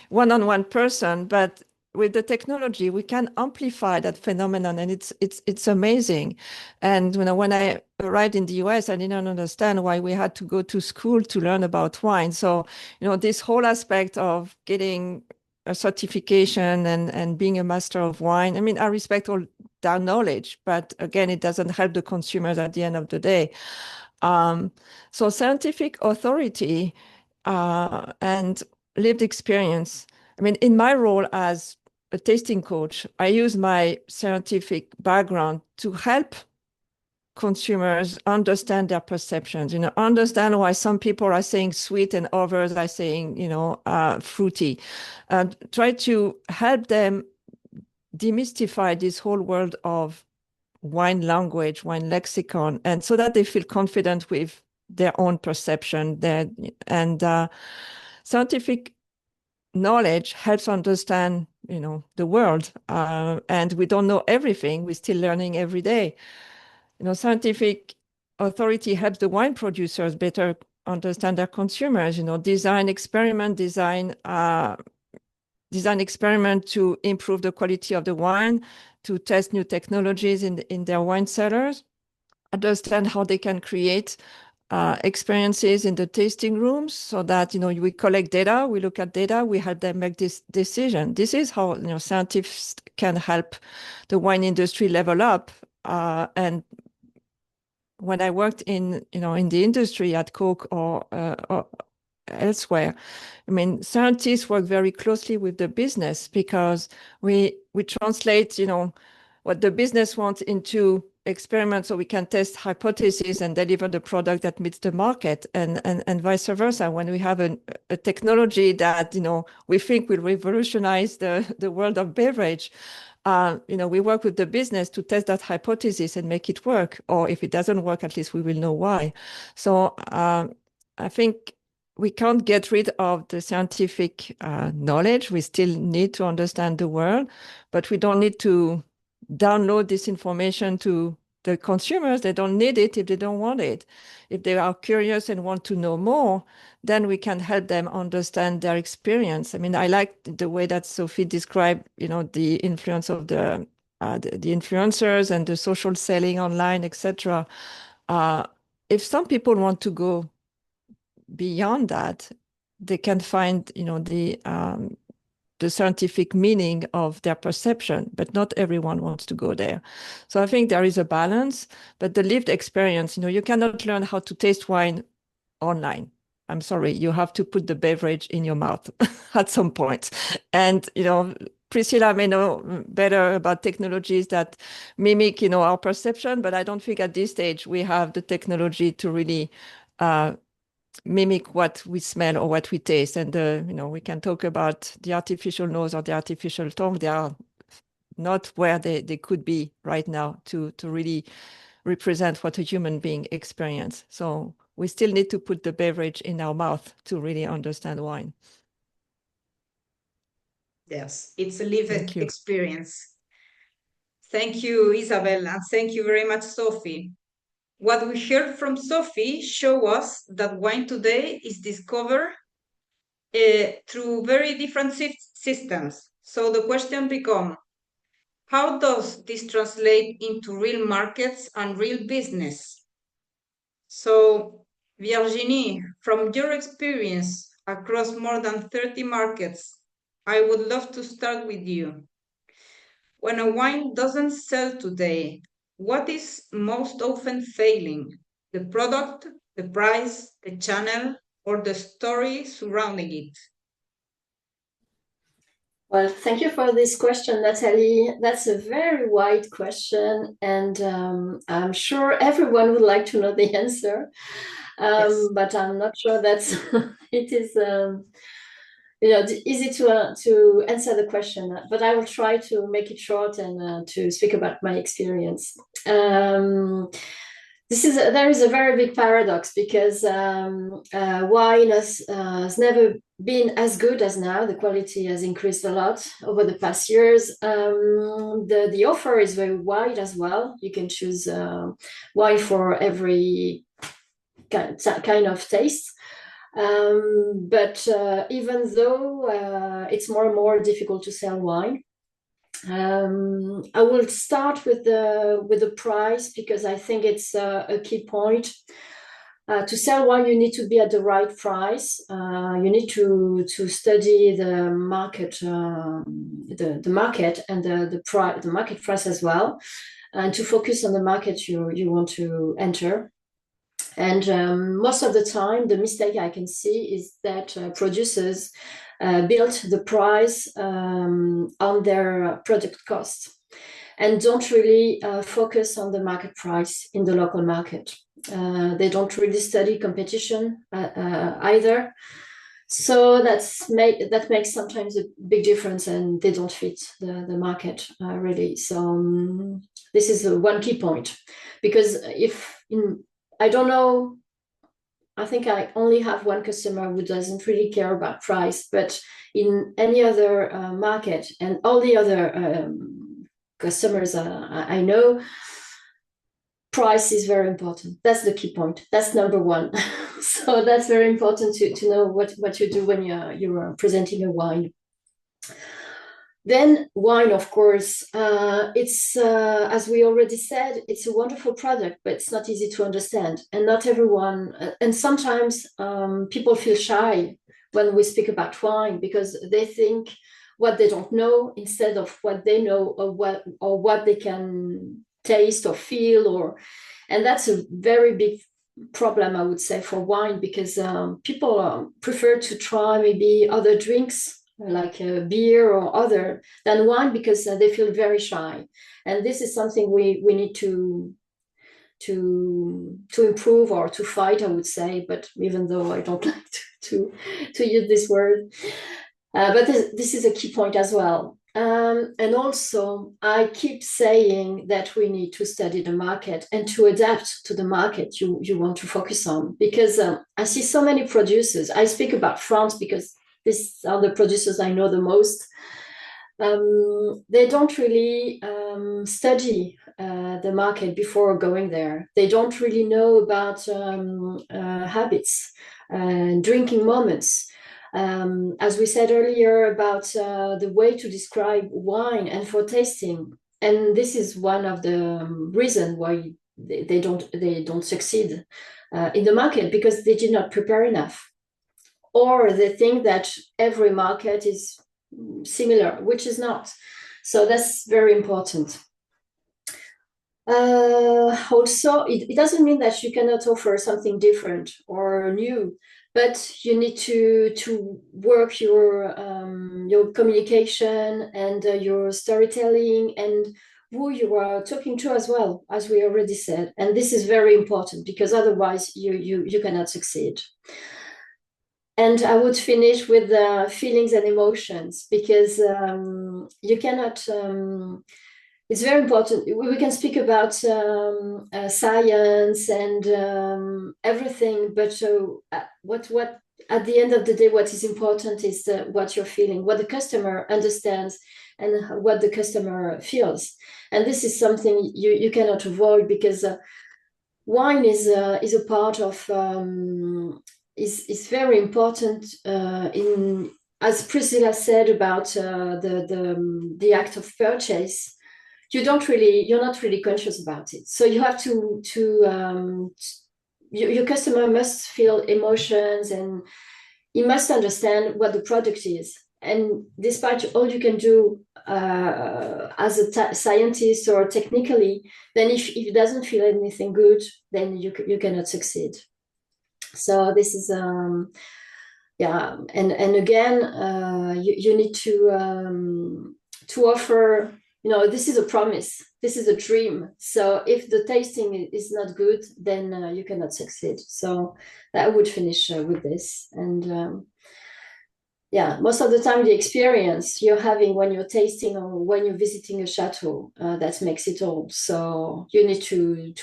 one-on-one person. But with the technology, we can amplify that phenomenon, and it's amazing. And when I arrived in the US, I didn't understand why we had to go to school to learn about wine. So, this whole aspect of getting a certification and being a master of wine, I mean, I respect all that knowledge, but again, it doesn't help the consumers at the end of the day. So scientific authority and lived experience. I mean, in my role as a tasting coach, I use my scientific background to help consumers understand their perceptions, understand why some people are saying sweet and others are saying, fruity. Try to help them demystify this whole world of wine language, wine lexicon, and so that they feel confident with their own perception. And scientific knowledge helps understand, the world. And we don't know everything. We're still learning every day. Scientific authority helps the wine producers better understand their consumers. Design experiment, design experiment to improve the quality of the wine, to test new technologies in their wine cellars, understand how they can create experiences in the tasting rooms, so that we collect data, we look at data, we help them make this decision. This is how scientists can help the wine industry level up. And when I worked in the industry at Coke or elsewhere, I mean, scientists work very closely with the business, because we translate, what the business wants into experiments, so we can test hypotheses and deliver the product that meets the market, and vice versa. When we have a technology that, we think will revolutionize the world of beverage, we work with the business to test that hypothesis and make it work. Or if it doesn't work, at least we will know why. So I think we can't get rid of the scientific knowledge. We still need to understand the world, but we don't need to download this information to the consumers. They don't need it if they don't want it. If they are curious and want to know more, then we can help them understand their experience. I mean, I like the way that Sophie described, the influence of the influencers and the social selling online, etc. If some people want to go beyond that, they can find, the scientific meaning of their perception, but not everyone wants to go there. So I think there is a balance, but the lived experience, you cannot learn how to taste wine online. I'm sorry, you have to put the beverage in your mouth at some point. And, Priscilla may know better about technologies that mimic, our perception, but I don't think at this stage we have the technology to really mimic what we smell or what we taste. And we can talk about the artificial nose or the artificial tongue. They are not where they could be right now to really represent what a human being experience. So we still need to put the beverage in our mouth to really understand wine. Yes, it's a lived Thank you. experience. Thank you, Isabel, and thank you very much, Sophie. What we heard from Sophie show us that wine today is discovered through very different systems. So the question becomes, how does this translate into real markets and real business? So, Virginie, from your experience across more than 30 markets, I would love to start with you. When a wine doesn't sell today, what is most often failing? The product, the price, the channel, or the story surrounding it? Well, thank you for this question, Natalie. That's a very wide question, and I'm sure everyone would like to know the answer, Yes. but I'm not sure that it is easy to answer the question. But I will try to make it short and to speak about my experience. There is a very big paradox because wine has never been as good as now. The quality has increased a lot over the past years. The offer is very wide as well. You can choose wine for every kind of taste. But even though it's more and more difficult to sell wine, I will start with the price because I think it's a key point. To sell wine, you need to be at the right price. You need to study the market, the market and the market price as well, and to focus on the market you want to enter. And most of the time, the mistake I can see is that producers built the price on their product cost and don't really focus on the market price in the local market. They don't really study competition either. So that makes sometimes a big difference, and they don't fit the market really. So this is one key point, because I don't know, I think I only have one customer who doesn't really care about price, but in any other market and all the other customers I know, price is very important. That's the key point. That's number one. So that's very important to know what you do when you're presenting a wine. Then wine, of course, it's as we already said, it's a wonderful product, but it's not easy to understand, and not everyone. And sometimes people feel shy when we speak about wine because they think what they don't know instead of what they know, or what they can taste or feel, and that's a very big problem, I would say, for wine, because people prefer to try maybe other drinks like beer or other than wine because they feel very shy, and this is something we need to improve or to fight, I would say, but even though I don't like to use this word, but this is a key point as well. And also, I keep saying that we need to study the market and to adapt to the market you want to focus on, because I see so many producers. I speak about France because these are the producers I know the most. They don't really study the market before going there. They don't really know about habits and drinking moments. As we said earlier about the way to describe wine and for tasting. And this is one of the reasons why they don't succeed in the market, because they did not prepare enough. Or they think that every market is similar, which is not. So that's very important. Also, it doesn't mean that you cannot offer something different or new, but you need to work your communication and your storytelling, and who you are talking to as well, as we already said. And this is very important because otherwise you cannot succeed. And I would finish with feelings and emotions, because you cannot, it's very important. We can speak about science and everything, but what at the end of the day, what is important is what you're feeling, what the customer understands, and what the customer feels. And this is something you cannot avoid, because wine is a part of is very important in, as Priscilla said about the act of purchase. You're not really conscious about it, so you have to your customer must feel emotions, and he must understand what the product is. And despite all you can do as a scientist or technically, then if he doesn't feel anything good, then you cannot succeed. So this is yeah, and again, you need to offer, this is a promise, this is a dream. So if the tasting is not good, then you cannot succeed. So I would finish with this. And yeah, most of the time, the experience you're having when you're tasting or when you're visiting a chateau, that makes it all. So you need to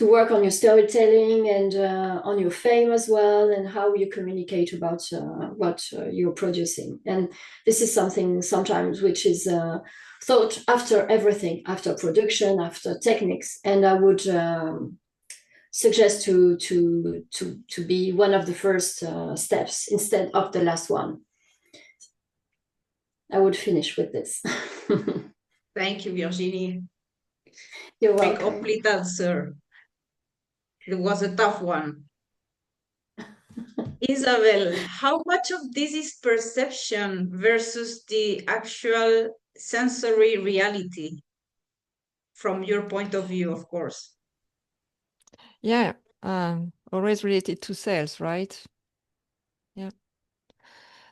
work on your storytelling and on your fame as well, and how you communicate about what you're producing. And this is something sometimes which is thought after everything, after production, after techniques. And I would suggest to be one of the first steps instead of the last one. I would finish with this. Thank you, Virginie. You're Very welcome. complete answer. It was a tough one. Isabel, how much of this is perception versus the actual sensory reality from your point of view, of course? Yeah, always related to sales, right? Yeah.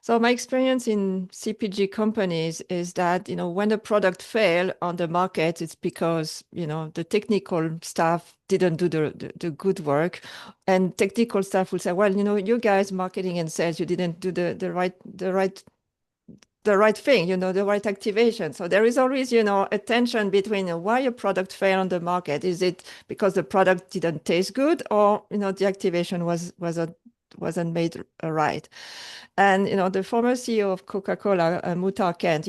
So my experience in CPG companies is that, when a product fail on the market, it's because, the technical staff didn't do the good work. And technical staff will say, well, you guys, marketing and sales, you didn't do the right thing, the right activation. So there is always, a tension between why a product failed on the market. Is it because the product didn't taste good, or, the activation wasn't made right? And, the former CEO of Coca-Cola, Muhtar Kent,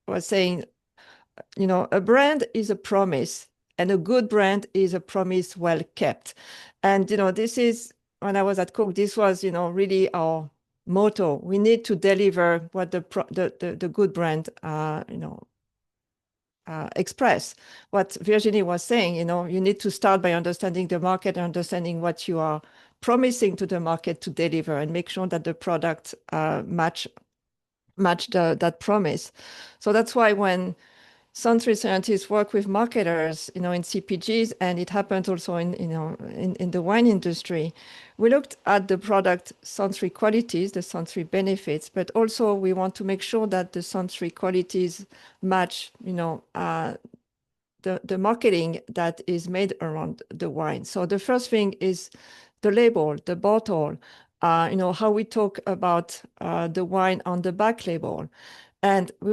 was saying, a brand is a promise, and a good brand is a promise well kept. And, this is, when I was at Coke, this was, really our motto. We need to deliver what the good brand, express. What Virginie was saying, you need to start by understanding the market, understanding what you are promising to the market to deliver, and make sure that the product match that promise. So that's why when sensory scientists work with marketers, in CPGs, and it happens also in the wine industry, we looked at the product sensory qualities, the sensory benefits, but also we want to make sure that the sensory qualities match, the marketing that is made around the wine. So the first thing is the label, the bottle, how we talk about the wine on the back label. And we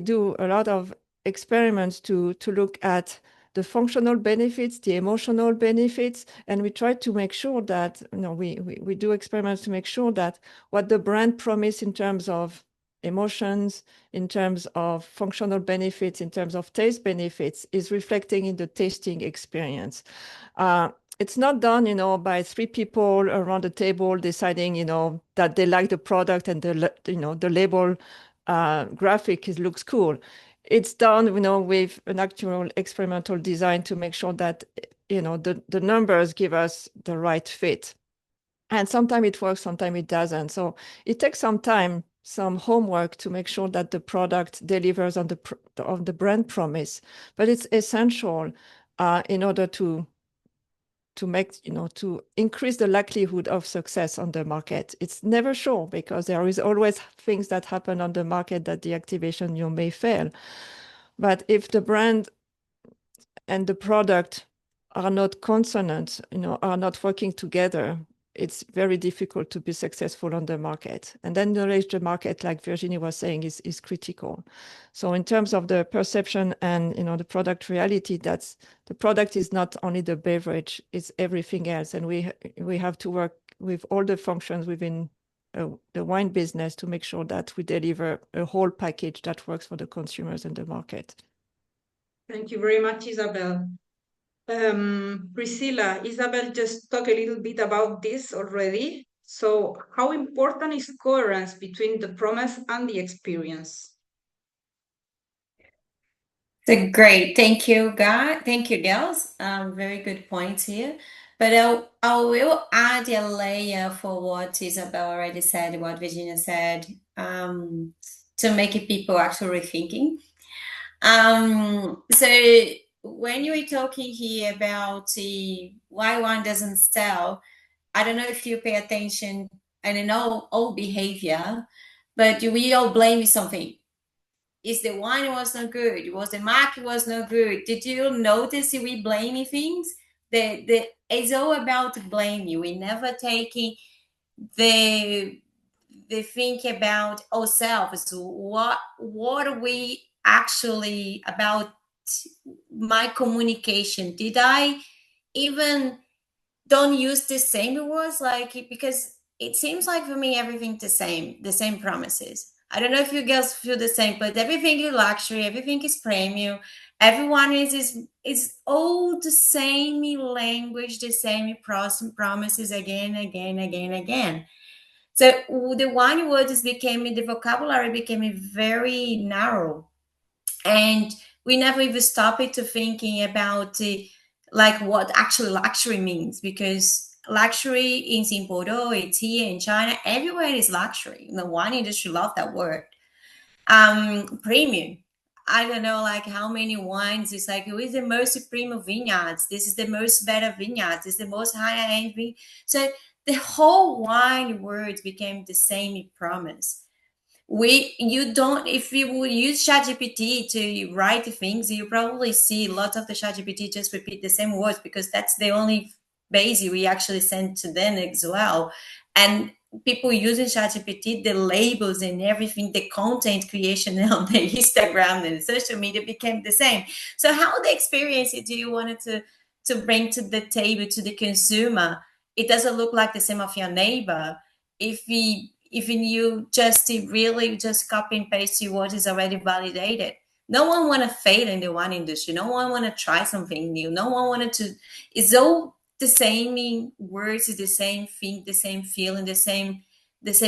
do a lot of experiments to look at the functional benefits, the emotional benefits, and we try to make sure that, we do experiments to make sure that what the brand promise in terms of emotions, in terms of functional benefits, in terms of taste benefits, is reflecting in the tasting experience. It's not done, by three people around the table deciding, that they like the product and the label graphic looks cool. It's done, with an actual experimental design to make sure that, the numbers give us the right fit. And sometimes it works, sometimes it doesn't. So it takes some time, some homework to make sure that the product delivers on the brand promise. But it's essential in order to make, to increase the likelihood of success on the market. It's never sure, because there is always things that happen on the market that the activation may fail. But if the brand and the product are not consonant, are not working together, it's very difficult to be successful on the market. And then knowledge the market, like Virginie was saying, is critical. So in terms of the perception and the product reality, that's the product is not only the beverage, it's everything else. And we have to work with all the functions within the wine business to make sure that we deliver a whole package that works for the consumers and the market. Thank you very much, Isabel. Priscilla, Isabel just talked a little bit about this already. So how important is coherence between the promise and the experience? So great. Thank you, guys. Thank you, girls. Very good points here. But I will add a layer for what Isabel already said, what Virginia said, to make it people actually thinking. So when you were talking here about why one doesn't sell, I don't know if you pay attention, and I know all behavior, but we all blame something. Is the wine was not good? Was the market was not good? Did you notice we blaming things? It's all about blaming. We never taking the think about ourselves. What are we actually about my communication? Did I even don't use the same words, like, because it seems like for me everything the same promises. I don't know if you girls feel the same, but everything is luxury, everything is premium, everyone is all the same language, the same promises again, again, again, again. So the wine words became, the vocabulary became very narrow, and we never even stopped to thinking about like what actually luxury means, because luxury in Bordeaux, it's here in China, everywhere is luxury. The wine industry love that word. Premium, I don't know like how many wines, it's like, who is the most premium vineyards, this is the most better vineyards, this is the most high-end vine. So the whole wine words became the same promise. You don't, if you will use ChatGPT to write things, you probably see lots of the ChatGPT just repeat the same words, because that's the only base we actually send to them as well. And people using ChatGPT, the labels and everything, the content creation on the Instagram and social media became the same. So how the experience do you want it to bring to the table to the consumer? It doesn't look like the same of your neighbor. If you just really just copy and paste what is already validated. No one want to fail in the wine industry. No one want to try something new. No one wanted to. It's all the same words, the same thing, the same feeling, the same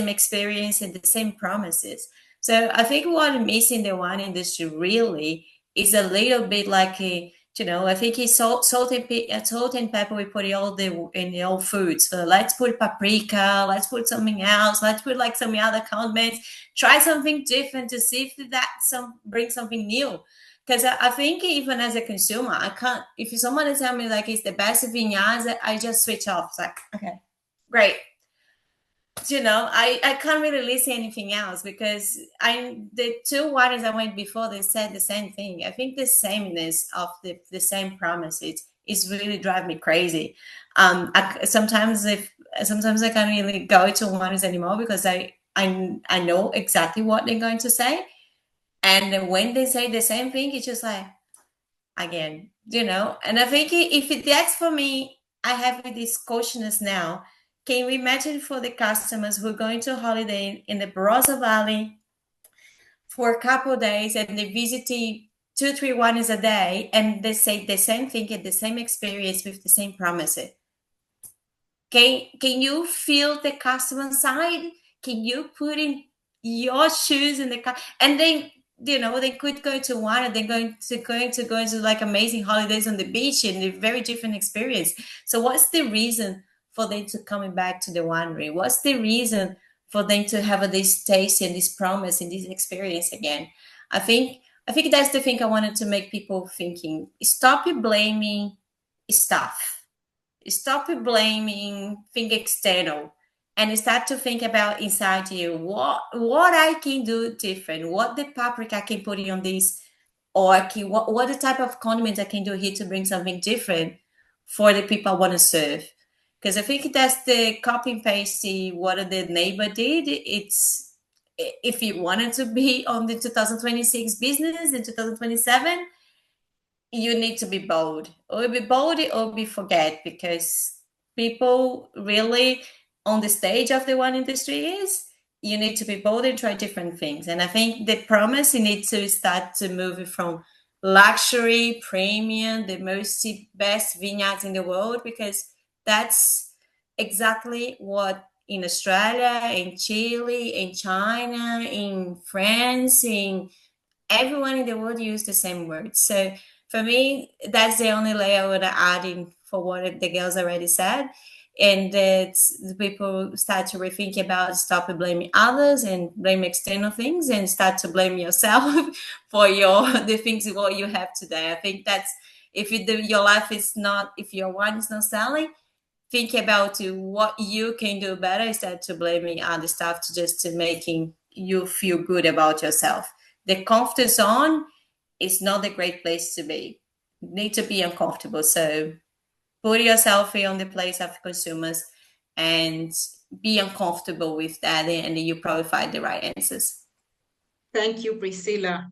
experience, and the same promises. So I think what missing the wine industry really is a little bit like I think it's salt and pepper. We put it all in the old foods. So let's put paprika. Let's put something else. Let's put like some other condiments. Try something different to see if that bring something new. Because I think even as a consumer, I can't. If someone is telling me like it's the best vineyards, I just switch off. It's like, okay, great. I can't really listen to anything else, because the two waters I went before, they said the same thing. I think the sameness of the same promises is really drive me crazy. Sometimes I can't really go to waters anymore, because I know exactly what they're going to say, and when they say the same thing, it's just like, again, and I think if that's for me, I have this cautiousness now. Can you imagine for the customers who are going to holiday in the Barossa Valley for a couple of days, and they visit 2-3 wines a day, and they say the same thing and the same experience with the same promises? Can you feel the customer side? Can you put in your shoes in the car? And then they could go to one, and they're going to go into like amazing holidays on the beach, and a very different experience. So what's the reason for them to coming back to the winery? What's the reason for them to have this taste and this promise and this experience again? I think that's the thing I wanted to make people thinking. Stop blaming stuff. Stop blaming, think external, and start to think about inside you what I can do different, what the paprika can put on this or okay, what the type of condiments I can do here to bring something different for the people I want to serve. Because I think that's the copy and paste what the neighbor did. It's if you wanted to be on the 2026 business in 2027, you need to be bold, or be bold or be forget, because people really on the stage of the wine industry is you need to be bold and try different things. And I think the promise, you need to start to move from luxury premium, the most best vineyards in the world, because that's exactly what in Australia, in Chile, in China, in France, in everyone in the world use the same words. So for me, that's the only layer I would add in for what the girls already said. And that the people start to rethink about stop blaming others and blame external things and start to blame yourself for the things what you have today. I think that's if your life is not, if your wine is not selling, think about what you can do better instead to blaming other stuff to making you feel good about yourself. The comfort zone is not a great place to be. You need to be uncomfortable. So put yourself on the place of consumers and be uncomfortable with that, and you probably find the right answers. Thank you, Priscilla.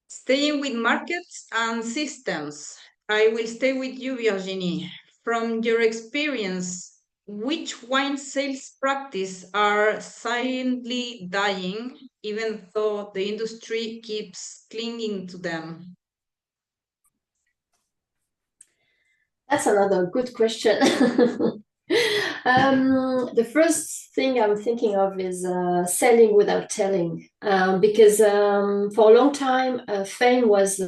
Staying with markets and systems, I will stay with you, Virginie. From your experience, which wine sales practice are silently dying, even though the industry keeps clinging to them? That's another good question. The first thing I'm thinking of is selling without telling, because for a long time, fame was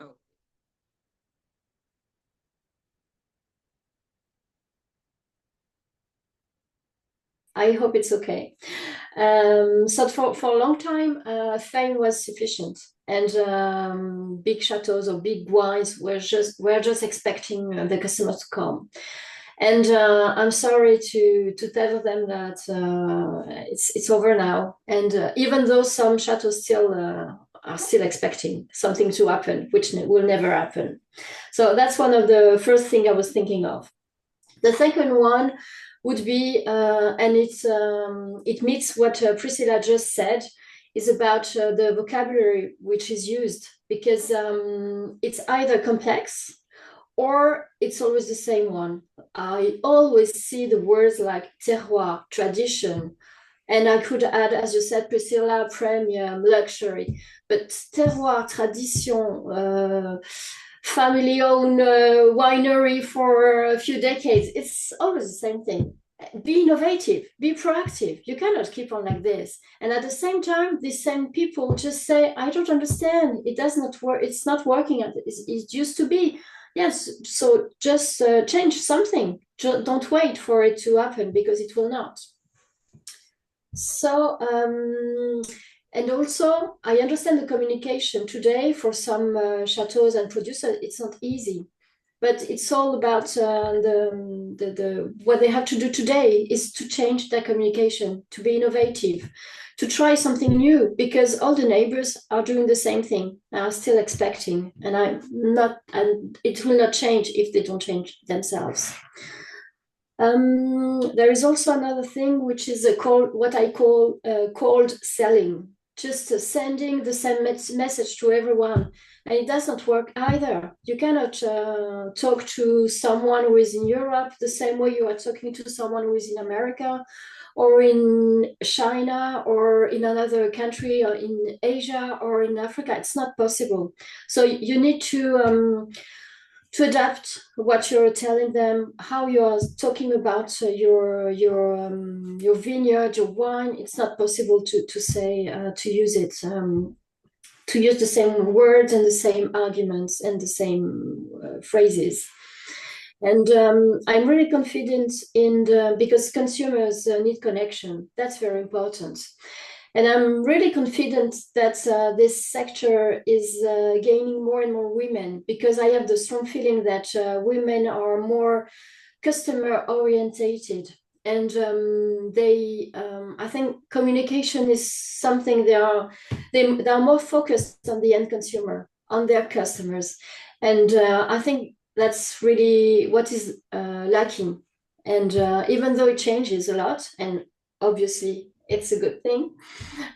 Oh. I hope it's okay. So for a long time, fame was sufficient, and big chateaus or big wines were just expecting the customers to come. And I'm sorry to tell them that it's over now. And even though some chateaus still are still expecting something to happen, which will never happen. So that's one of the first thing I was thinking of. The second one would be, and it meets what Priscilla just said, is about the vocabulary which is used, because it's either complex or it's always the same one. I always see the words like terroir, tradition, and I could add, as you said, Priscilla, premium, luxury, but terroir, tradition, family-owned winery for a few decades, it's always the same thing. Be innovative, be proactive. You cannot keep on like this. And at the same time, these same people just say, I don't understand. It does not work. It's not working as it used to be. Yes, so just change something. Don't wait for it to happen, because it will not. So, and also, I understand the communication today for some chateaus and producers, it's not easy. But it's all about what they have to do today is to change their communication, to be innovative, to try something new, because all the neighbors are doing the same thing, are still expecting, and it will not change if they don't change themselves. There is also another thing, which is what I call cold selling, just sending the same message to everyone. And it does not work either. You cannot talk to someone who is in Europe the same way you are talking to someone who is in America or in China or in another country or in Asia or in Africa. It's not possible. So you need to adapt what you're telling them, how you're talking about your vineyard, your wine. It's not possible to say to use it to use the same words and the same arguments and the same phrases. And I'm really confident because consumers need connection. That's very important. And I'm really confident that this sector is gaining more and more women, because I have the strong feeling that women are more customer orientated, and I think communication is something they are more focused on the end consumer, on their customers, and I think that's really what is lacking. And even though it changes a lot, and obviously it's a good thing,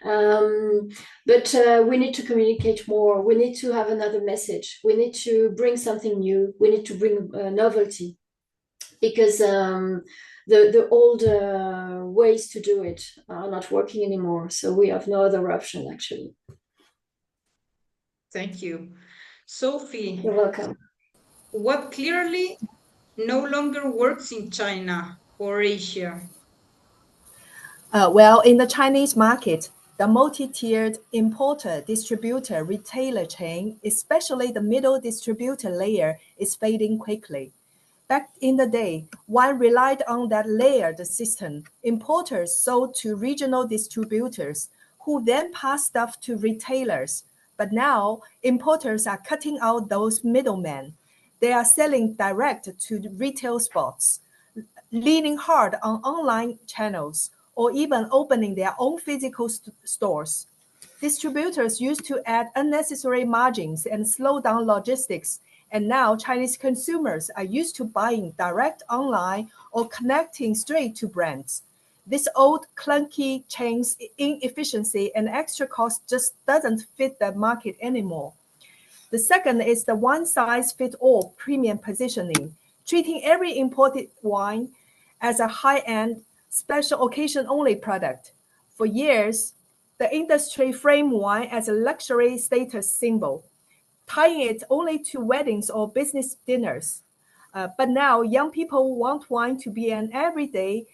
but we need to communicate more. We need to have another message. We need to bring something new. We need to bring novelty, because the old ways to do it are not working anymore. So we have no other option, actually. Thank you. Sophie, You're welcome. what clearly no longer works in China or Asia? Well, in the Chinese market, the multi-tiered importer, distributor, retailer chain, especially the middle distributor layer, is fading quickly. Back in the day, one relied on that layered system. Importers sold to regional distributors, who then passed stuff to retailers. But now, importers are cutting out those middlemen. They are selling direct to retail spots, leaning hard on online channels, or even opening their own physical stores. Distributors used to add unnecessary margins and slow down logistics, and now Chinese consumers are used to buying direct online or connecting straight to brands. This old clunky chain's inefficiency and extra cost just doesn't fit the market anymore. The second is the one-size-fits-all premium positioning, treating every imported wine as a high-end, special occasion-only product. For years, the industry framed wine as a luxury status symbol, tying it only to weddings or business dinners. But now, young people want wine to be an everyday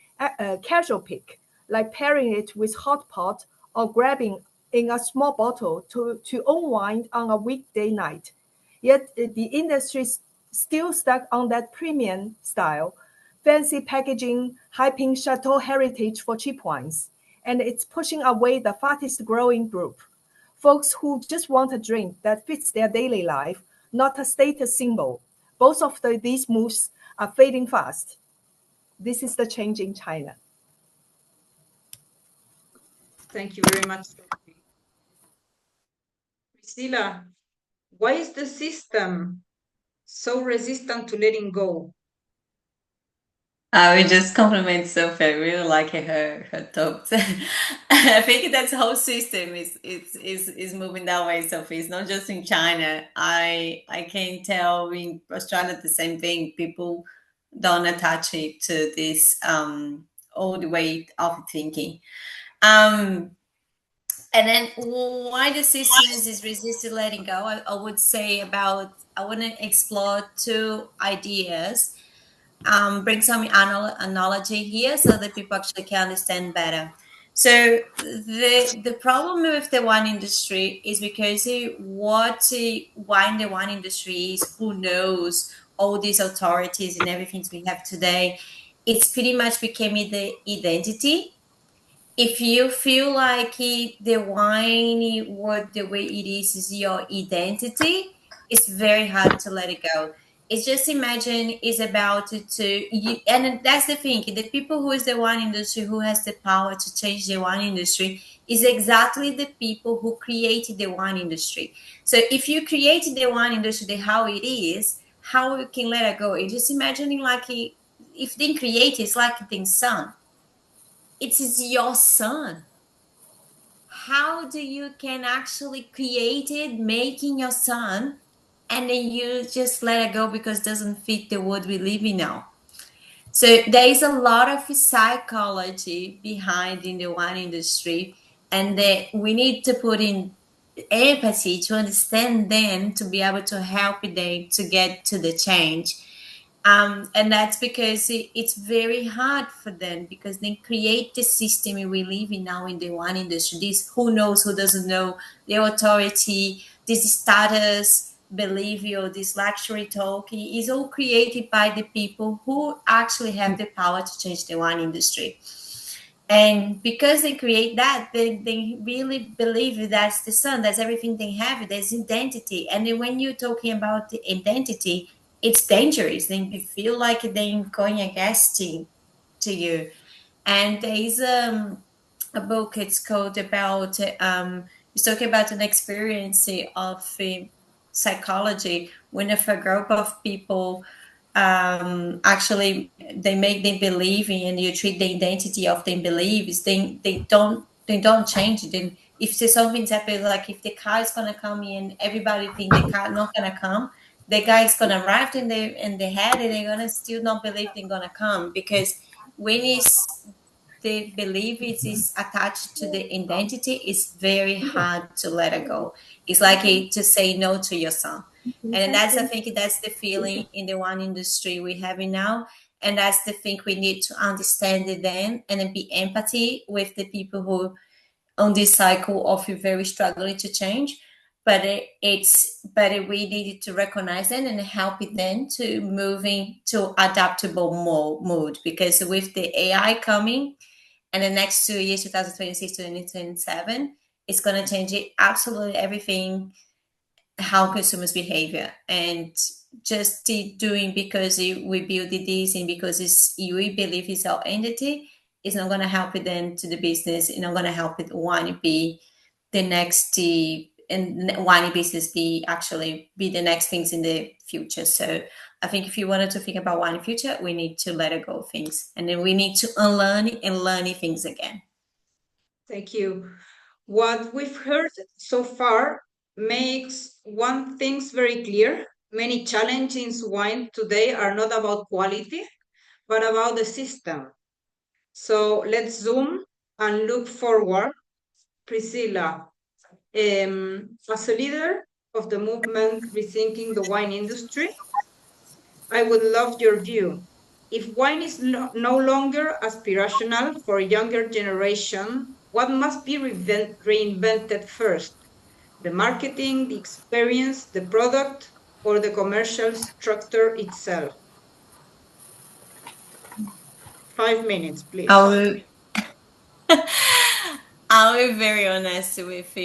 casual pick, like pairing it with hot pot or grabbing in a small bottle to unwind on a weekday night. Yet the industry is still stuck on that premium style, fancy packaging, hyping chateau heritage for cheap wines, and it's pushing away the fastest growing group. Folks who just want a drink that fits their daily life, not a status symbol. Both of these moves are fading fast. This is the change in China. Thank you very much, Sophie. Priscilla, why is the system so resistant to letting go? I would just compliment Sophie. I really like her thoughts. I think that whole system is moving that way, Sophie. It's not just in China. I can tell in Australia the same thing. People don't attach it to this old way of thinking. Um, and then why the systems is resisted letting go? I would say I want to explore two ideas, bring some analogy here so that people actually can understand better. So the problem with the wine industry is because why in the wine industry is, who knows, all these authorities and everything we have today, it's pretty much became the identity. If you feel like the wine, what the way it is your identity, it's very hard to let it go. It's just imagine is about to you, and that's the thing. The people who is the wine industry, who has the power to change the wine industry, is exactly the people who created the wine industry. So if you created the wine industry, how it is, how you can let it go? It's just imagining like if they create it's like the sun. It is your son. How do you can actually create it making your son, and then you just let it go because it doesn't fit the world we live in now? So there is a lot of psychology behind in the wine industry, and that we need to put in empathy to understand them, to be able to help them to get to the change. And that's because it's very hard for them, because they create the system we live in now in the wine industry. This, who knows, who doesn't know, the authority, this status, belief, or this luxury talk is all created by the people who actually have the power to change the wine industry. And because they create that, they really believe that's the sun, that's everything they have, there's identity. And then when you're talking about the identity, it's dangerous. Then you feel like they're going against to you. And there's a book, it's called about it's talking about an experience of psychology when if a group of people actually they make them believing, and you treat the identity of them beliefs, they don't change. Then if there's something's happening, like if the car is gonna come in, everybody think the car not gonna come, the guy is gonna arrive in the head, and they're gonna still not believe they're gonna come, because when it's the belief is attached to the identity, it's very hard to let it go. It's like to say no to your son. And that's, I think that's the feeling in the wine industry we're having now. And that's the thing we need to understand it then, and then be empathy with the people who on this cycle of very struggling to change. But we needed to recognize it and help it then to moving to adaptable mode, because with the AI coming, and the next 2 years, 2026 to 2027, it's going to change it, absolutely everything, how consumers behavior. And just doing because we build this and because we believe it's our entity, is not going to help it then to the business. It's not going to help it want to be the next and wine business be the next things in the future. So I think if you wanted to think about wine future, we need to let it go of things, and then we need to unlearn and learn things again. Thank you. What we've heard so far makes one thing very clear. Many challenges in wine today are not about quality, but about the system. So let's zoom and look forward. Priscilla, as a leader of the movement Rethinking the Wine Industry, I would love your view. If wine is no longer aspirational for a younger generation, what must be reinvented first? The marketing, the experience, the product, or the commercial structure itself? 5 minutes, please. I'll I'll be very honest with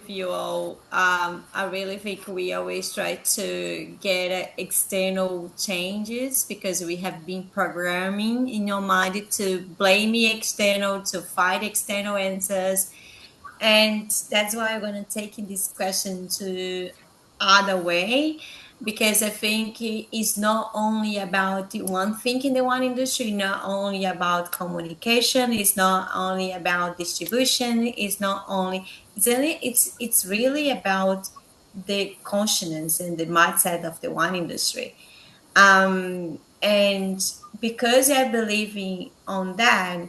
you all. I really think we always try to get external changes because we have been programming in your mind to blame the external, to fight external answers. And that's why I'm going to take in this question to other way, because I think it's not only about the one thing in the wine industry, not only about communication, it's not only about distribution, it's really about the consciousness and the mindset of the wine industry. And because I believe on that,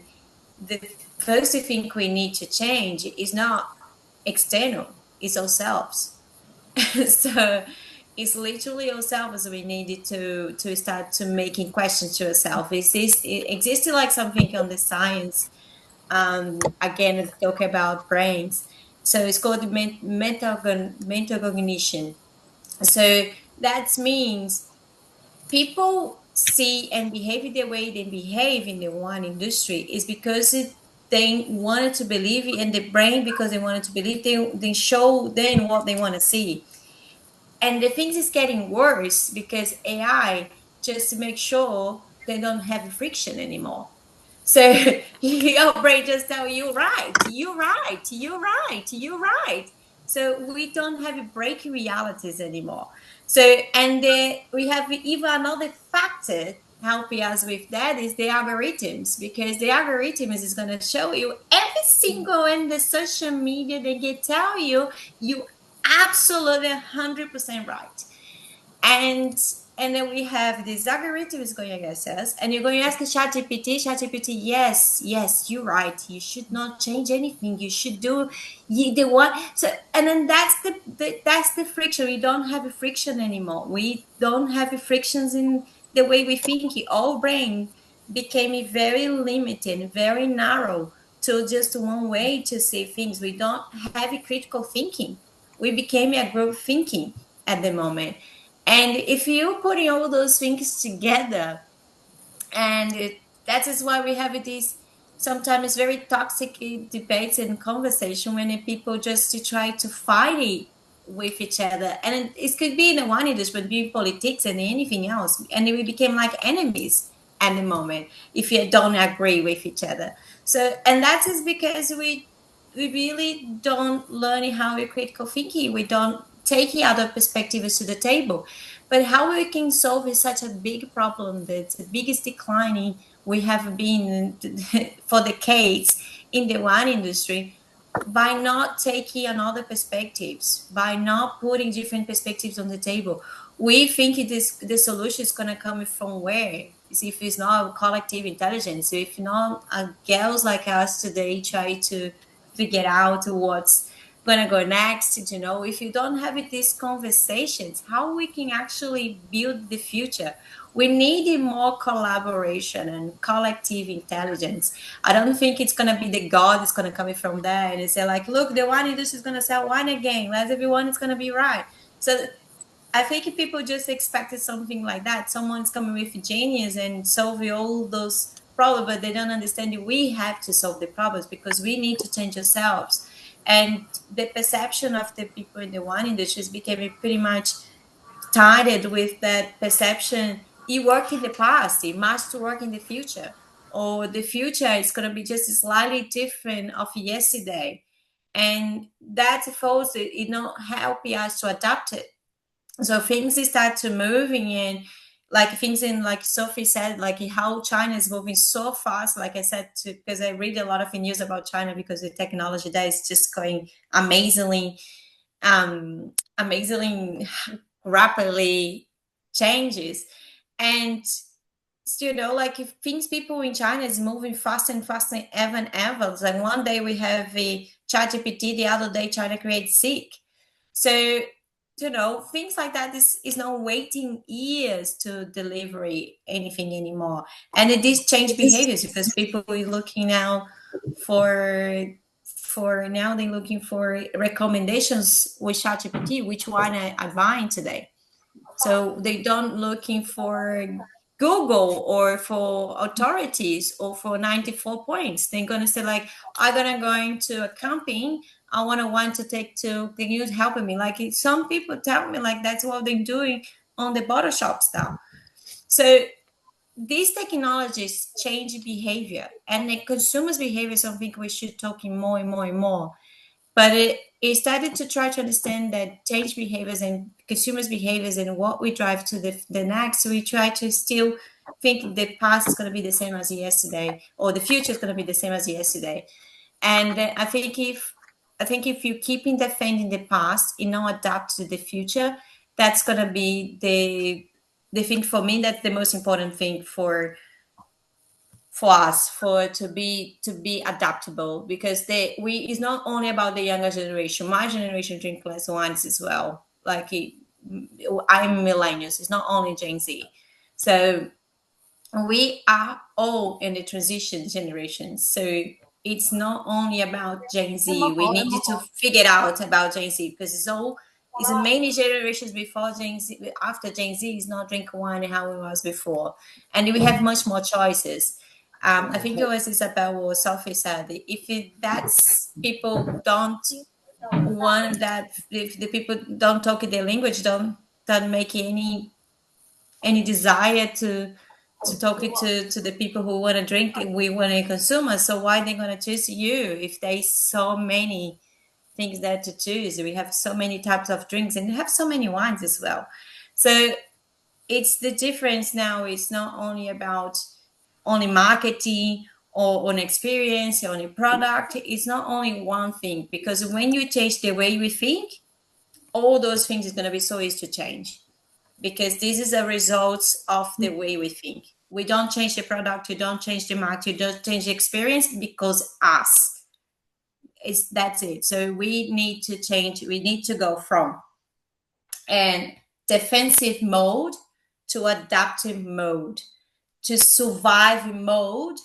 the first thing we need to change is not external, it's ourselves. So it's literally ourselves we needed to start to making questions to ourselves. Is this it existed like something on the science? Again, talk about brains. So it's called mental cognition. So that means people see and behave the way they behave in the wine industry is because they wanted to believe in the brain, because they wanted to believe, they show then what they want to see. And the things is getting worse because AI, just to make sure they don't have friction anymore. So your brain just tell you, right, you're right, you're right, you're right. So we don't have breaking realities anymore. So, and we have even another factor helping us with that is the algorithms, because the algorithms is going to show you every single in the social media, they can tell you you absolutely 100% right. And then we have this algorithm is going against us, and you're going to ask ChatGPT, yes, you're right. You should not change anything. You should do the one. So, and then that's the friction. We don't have a friction anymore. We don't have a frictions in the way we think. Our brain became very limited, very narrow to just one way to see things. We don't have a critical thinking. We became a group thinking at the moment. And if you're putting all those things together, and that is why we have this sometimes very toxic debates and conversation when people just try to fight it with each other. And it could be in the one industry, but be politics and anything else. And we became like enemies at the moment if you don't agree with each other. So, and that is because we really don't learn how we critical thinking. We don't take other perspectives to the table. But how we can solve is such a big problem, that the biggest declining we have been for decades in the wine industry, by not taking another perspectives, by not putting different perspectives on the table. We think the solution is going to come from where? If it's not collective intelligence, if not girls like us today try to figure out what's going to go next, if you don't have these conversations, how we can actually build the future? We need more collaboration and collective intelligence. I don't think it's going to be the God that's going to come from there and say like, look, the wine industry is going to sell wine again. Let everyone is going to be right. So I think people just expected something like that. Someone's coming with genius and solving all those problems, but they don't understand that we have to solve the problems because we need to change ourselves. And the perception of the people in the wine industry is becoming pretty much tied with that perception. It worked in the past, it must work in the future, or the future is going to be just slightly different of yesterday. And that falls, helping us to adapt it. So things start to moving in, like things in, like Sophie said, like how China is moving so fast. Like I said, because I read a lot of news about China, because the technology there is just going amazingly, amazingly rapidly changes. And still, like if things, people in China is moving faster and faster ever and ever. It's like one day we have a ChatGPT, the other day China creates Seek. So things like that is not waiting years to deliver anything anymore. And it is change behaviors, because people are looking now for now they're looking for recommendations with ChatGPT, which one I buying today. So they don't looking for Google or for authorities or for 94 points. They're gonna say like, I'm gonna go into a camping. I want to take to, can you help me? Like some people tell me like that's what they're doing on the bottle shops now. So these technologies change behavior, and the consumers' behavior is something we should talk in more and more and more. But it started to try to understand that change behaviors and consumers' behaviors and what we drive to the next. We try to still think the past is going to be the same as yesterday, or the future is going to be the same as yesterday. And I think if you keep in defending the past and not adapt to the future, that's going to be the thing for me. That's the most important thing for us, for to be adaptable, because it's not only about the younger generation. My generation drink less wines as well. Like I'm millennials, it's not only Gen Z. So we are all in the transition generation. So it's not only about Gen Z. We need to figure out about Gen Z, because it's many generations before Gen Z, after Gen Z is not drinking wine how it was before, and we have much more choices. I think it was Isabel or Sophie said, that's people don't want that, if the people don't talk their language, don't make any desire to talk it to the people who want to drink it, we want to consume it. So why they going to choose you if there's so many things there to choose? We have so many types of drinks, and we have so many wines as well. So it's the difference now. It's not only about only marketing or on experience or on a product. It's not only one thing, because when you change the way we think, all those things is going to be so easy to change, because this is a result of the way we think. We don't change the product, you don't change the market, you don't change the experience, because us. That's it. So we need to change. We need to go from an defensive mode to adaptive mode, to survive mode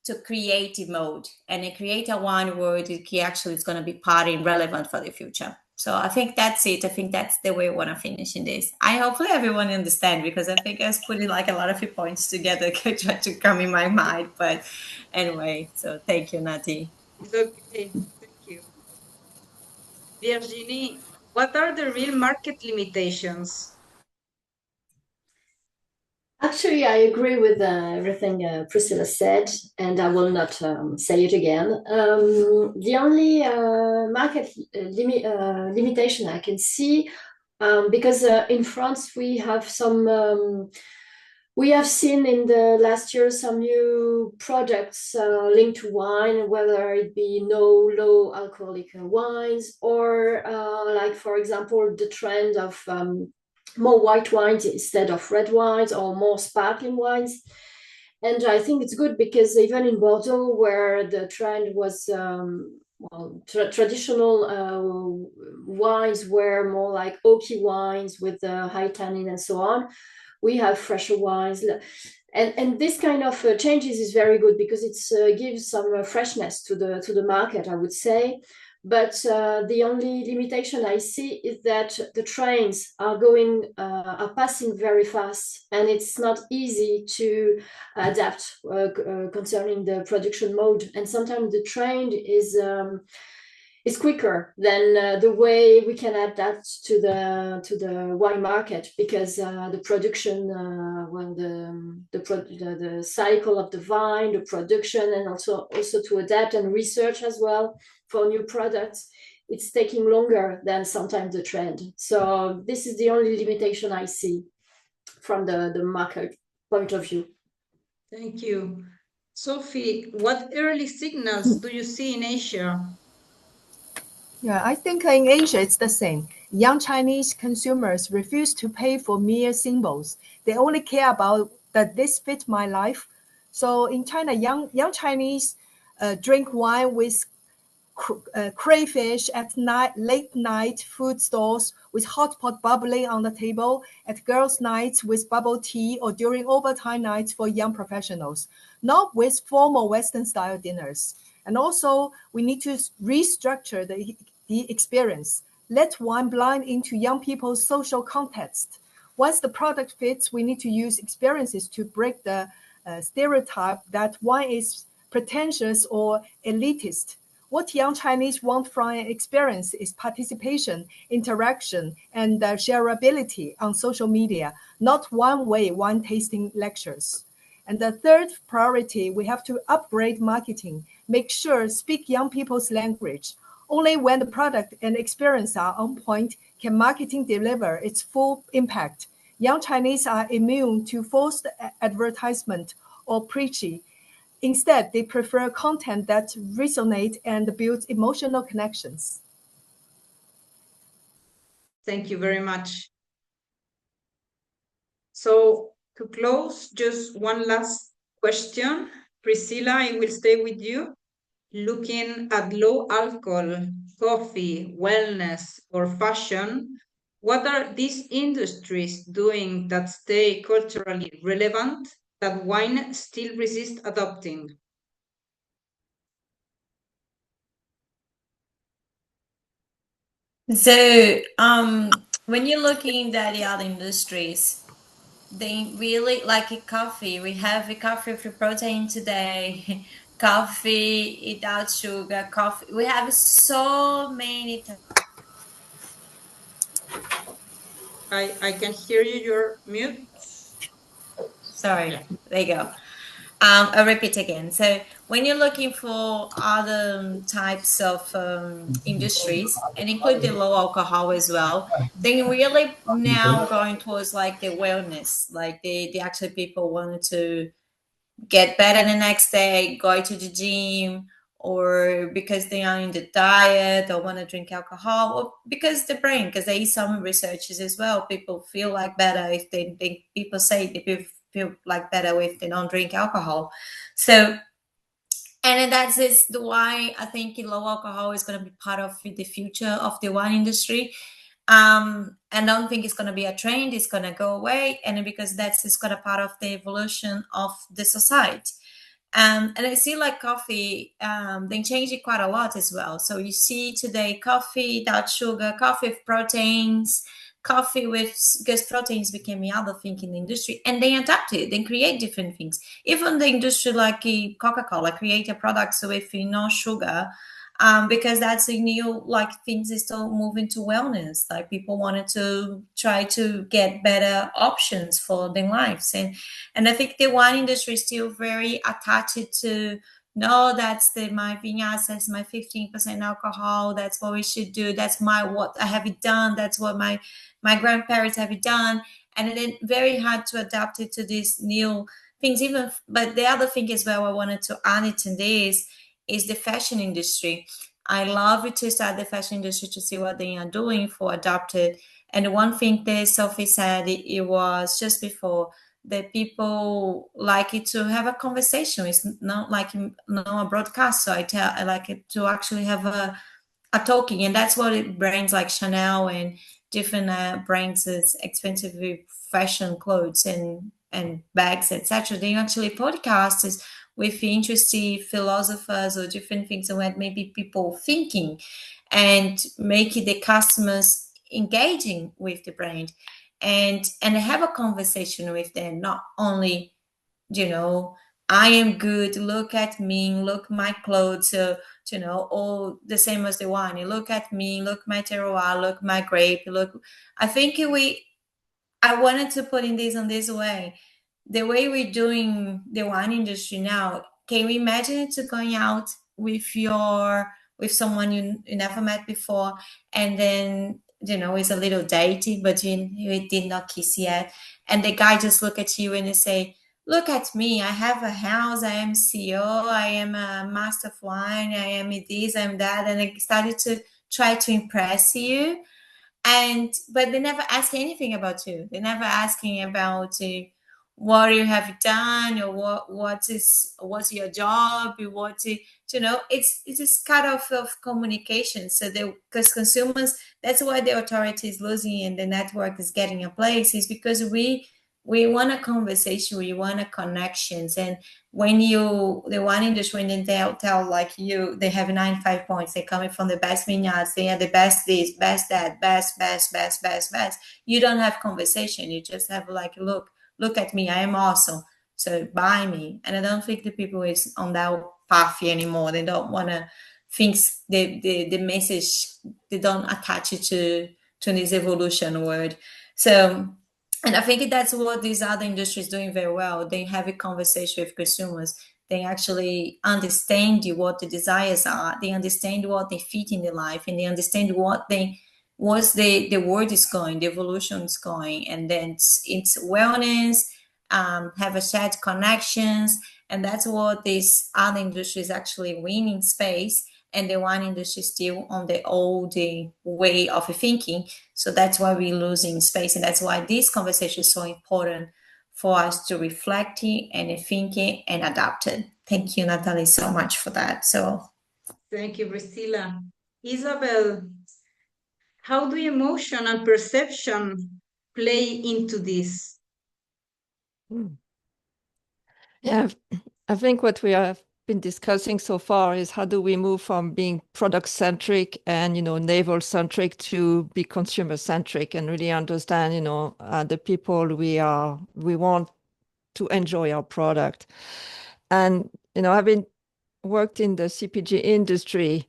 to creative mode. And a creative one word actually is going to be part and relevant for the future. So I think that's it. I think that's the way I want to finish in this. I hopefully everyone understand, because I think I was putting like a lot of points together try to come in my mind. But anyway, so thank you, Nati. It's okay. Thank you. Virginie, what are the real market limitations? Actually, I agree with everything Priscilla said, and I will not say it again. The only market limitation I can see, because in France we have we have seen in the last year some new products linked to wine, whether it be low alcoholic wines, or like, for example, the trend of more white wines instead of red wines, or more sparkling wines. And I think it's good because even in Bordeaux, where the trend was traditional wines were more like oaky wines with high tannin and so on, we have fresher wines. And this kind of changes is very good because it gives some freshness to the market, I would say. But the only limitation I see is that the trains are passing very fast, and it's not easy to adapt concerning the production mode. And sometimes the train is quicker than the way we can adapt to the wine market, because the production, the cycle of the vine, the production, and also to adapt and research as well for new products, it's taking longer than sometimes the trend. So this is the only limitation I see from the market point of view. Thank you. Sophie, what early signals do you see in Asia? Yeah, I think in Asia it's the same. Young Chinese consumers refuse to pay for mere symbols. They only care about that this fit my life. So in China, young Chinese drink wine with crayfish at night, late night food stalls with hot pot bubbling on the table, at girls' nights with bubble tea, or during overtime nights for young professionals, not with formal Western style dinners. And also, we need to restructure the experience. Let wine blind into young people's social context. Once the product fits, we need to use experiences to break the stereotype that wine is pretentious or elitist. What young Chinese want from an experience is participation, interaction, and shareability on social media, not one-way wine tasting lectures. And the third priority, we have to upgrade marketing, make sure speak young people's language. Only when the product and experience are on point can marketing deliver its full impact. Young Chinese are immune to forced advertisement or preachy. Instead, they prefer content that resonates and builds emotional connections. Thank you very much. So to close, just one last question. Priscilla, I will stay with you. Looking at low alcohol, coffee, wellness, or fashion, what are these industries doing that stay culturally relevant, that wine still resists adopting? So when you're looking at the other industries, they really like a coffee. We have a coffee with protein today, coffee without sugar, coffee. We have so many. I can hear you, you're mute. Sorry, Yeah. there you go. I'll repeat again. So when you're looking for other types of industries, and including low alcohol as well, then really now going towards like the wellness, like the actual people wanted to get better the next day, go to the gym, or because they are in the diet or want to drink alcohol, or because the brain, because there is some researches as well. People feel like better if they people say they feel like better if they don't drink alcohol. So, and then that's is the why I think low alcohol is going to be part of the future of the wine industry. And I don't think it's going to be a trend, it's going to go away, and because that's it's going to part of the evolution of the society. And I see like coffee, they change it quite a lot as well. So you see today coffee without sugar, coffee with proteins, coffee with, because proteins became the other thing in the industry, and they adapt it, they create different things. Even the industry like Coca-Cola create a product with no sugar, because that's a new like things is still moving to wellness. Like people wanted to try to get better options for their lives, and I think the wine industry is still very attached to, no, that's the my vineyards, that's my 15% alcohol, that's what we should do, that's my what I have it done, that's what my grandparents have it done, and then very hard to adapt it to these new things. Even but the other thing as well I wanted to add it in this is the fashion industry. I love it to start the fashion industry to see what they are doing for adapted. And one thing that Sophie said, it was just before, that people like it to have a conversation. It's not like a broadcast. So I like it to actually have a talking, and that's what it brands like Chanel and different brands that's expensive fashion clothes and bags, etc. They actually podcasts with interesting philosophers or different things, and what maybe people thinking, and make the customers engaging with the brand, and have a conversation with them, not only, you know, I am good, look at me, look my clothes, all the same as the wine. You look at me, look my terroir, look my grape, look. I think I wanted to put in this on this way. The way we're doing the wine industry now, can you imagine it to going out with someone you never met before, and then it's a little dating, but you did not kiss yet, and the guy just look at you and they say, look at me, I have a house, I am CEO, I am a master of wine, I am this, I'm that, and I started to try to impress you, and but they never ask anything about you. They never asking about what you have done, or what's your job, it's just cut off of communication. So they, because consumers, that's why the authority is losing and the network is getting a place, is because we want a conversation, we want a connections. And when you the one industry, when they tell like you, they have 95 points, they're coming from the best vineyards, they are the best this, best that, best, you don't have conversation, you just have like, look at me, I am awesome, so buy me. And I don't think the people is on that path anymore. They don't want to think the message, they don't attach it to this evolution word. So, and I think that's what these other industries doing very well. They have a conversation with consumers. They actually understand what the desires are. They understand what they fit in their life, and they understand what's the world is going, the evolution is going, and then it's wellness, have a shared connections, and that's what these other industries actually winning space, and the wine industry still on the old way of thinking. So that's why we're losing space, and that's why this conversation is so important for us to reflecting and thinking and adapting. Thank you, Natalie, so much for that. So thank you, Priscilla. Isabel, how do emotion and perception play into this? Yeah, I think what we have been discussing so far is how do we move from being product centric and naval centric to be consumer centric, and really understand the people we want to enjoy our product. And having worked in the CPG industry,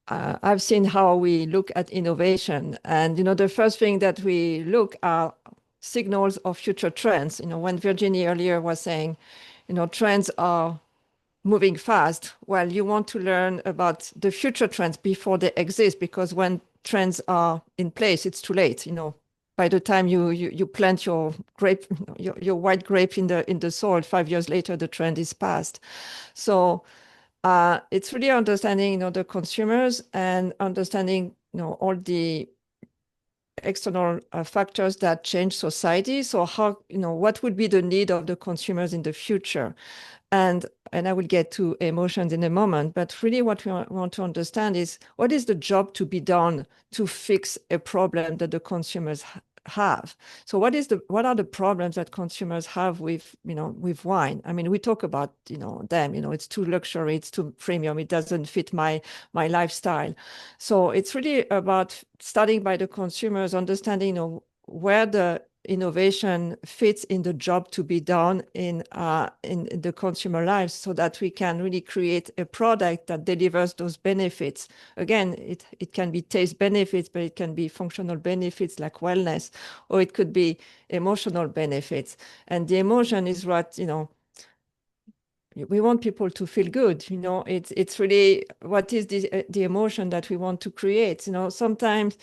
I've seen how we look at innovation, and the first thing that we look are signals of future trends. When Virginie earlier was saying trends are moving fast. Well, you want to learn about the future trends before they exist, because when trends are in place, it's too late. By the time you plant your grape, your white grape in the soil, 5 years later the trend is past. So it's really understanding the consumers, and understanding all the external factors that change society. So how what would be the need of the consumers in the future? And I will get to emotions in a moment, but really what we want to understand is what is the job to be done to fix a problem that the consumers have. So what are the problems that consumers have with, with wine? I mean, we talk about, them, it's too luxury, it's too premium, it doesn't fit my lifestyle. So it's really about starting by the consumers, understanding, where the innovation fits in the job to be done in the consumer lives, so that we can really create a product that delivers those benefits. Again, it can be taste benefits, but it can be functional benefits like wellness, or it could be emotional benefits. And the emotion is what, we want people to feel good. It's really what is the emotion that we want to create. Sometimes,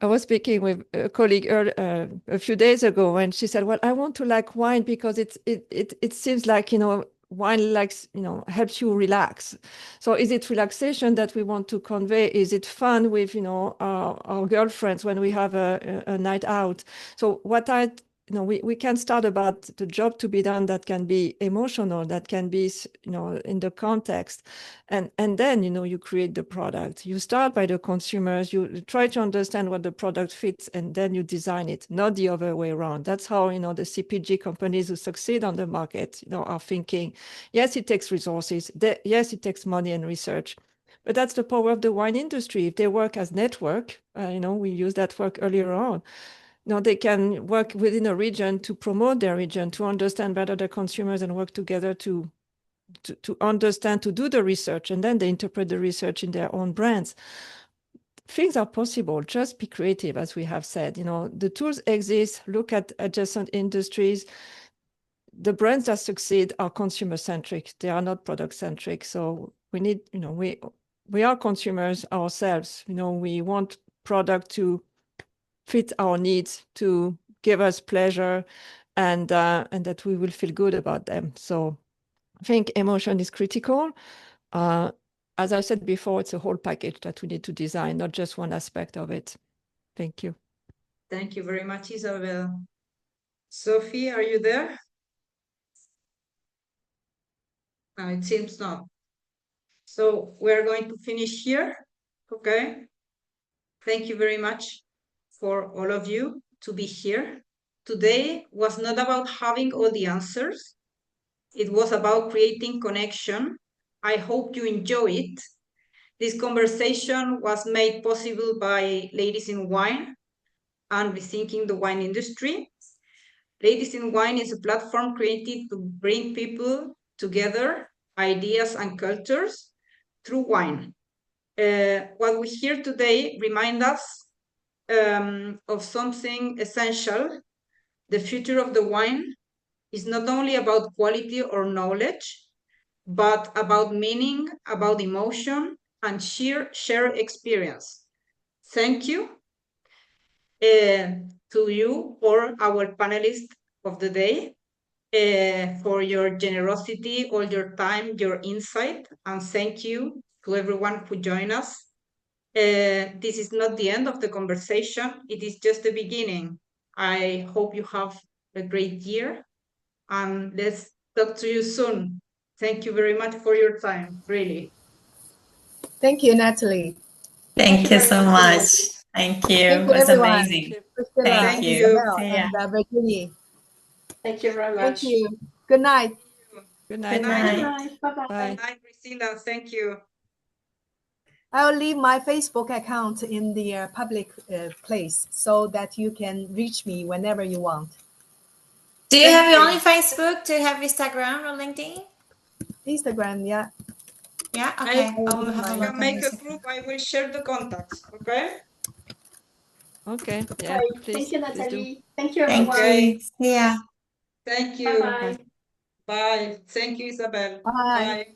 I was speaking with a colleague a few days ago, and she said, well, I want to like wine because it seems like, wine likes, helps you relax. So is it relaxation that we want to convey? Is it fun with, our girlfriends when we have a night out? So we can start about the job to be done that can be emotional, that can be, in the context. And then, you create the product. You start by the consumers, you try to understand what the product fits, and then you design it, not the other way around. That's how, the CPG companies who succeed on the market, are thinking. Yes, it takes resources. Yes, it takes money and research. But that's the power of the wine industry. If they work as network, we used that work earlier on. They can work within a region to promote their region, to understand better the consumers, and work together to understand, to do the research, and then they interpret the research in their own brands. Things are possible. Just be creative, as we have said. The tools exist. Look at adjacent industries. The brands that succeed are consumer-centric. They are not product-centric. So we need, we are consumers ourselves. We want product to fit our needs, to give us pleasure, and that we will feel good about them. So I think emotion is critical. As I said before, it's a whole package that we need to design, not just one aspect of it. Thank you. Thank you very much, Isabel. Sophie, are you there? No, it seems not. So we're going to finish here. Okay. Thank you very much for all of you to be here. Today was not about having all the answers. It was about creating connection. I hope you enjoy it. This conversation was made possible by Ladies in Wine and Rethinking the Wine Industry. Ladies in Wine is a platform created to bring people together, ideas and cultures through wine. What we hear today reminds us of something essential. The future of the wine is not only about quality or knowledge, but about meaning, about emotion, and shared experience. Thank you to you, or our panelists of the day, for your generosity, all your time, your insight, and thank you to everyone who joined us. This is not the end of the conversation, it is just the beginning. I hope you have a great year, and let's talk to you soon. Thank you very much for your time, really. Thank you, Natalie. Thank you so much. Thank you. Thank you, It was everyone. amazing. Priscilla, Thank you. Isabel, See ya. and Virginie. Thank you very Thank much. you. Good night. Good night. Good night. Good night. Bye-bye. Bye. Good night, Priscilla. Thank you. I'll leave my Facebook account in the public place so that you can reach me whenever you want. Do you Thank have you. only Facebook? Do you have Instagram or LinkedIn? Instagram, yeah. Yeah, okay. I I will have a look can on make a Instagram. group. I will share the contacts. Okay. Okay. Yeah, Great. please. Thank you, Please do. Natalie. Thank you, Thank everyone. Okay. you. See ya. Thank you. Bye-bye. Bye. Thank you, Isabel. Bye. Bye.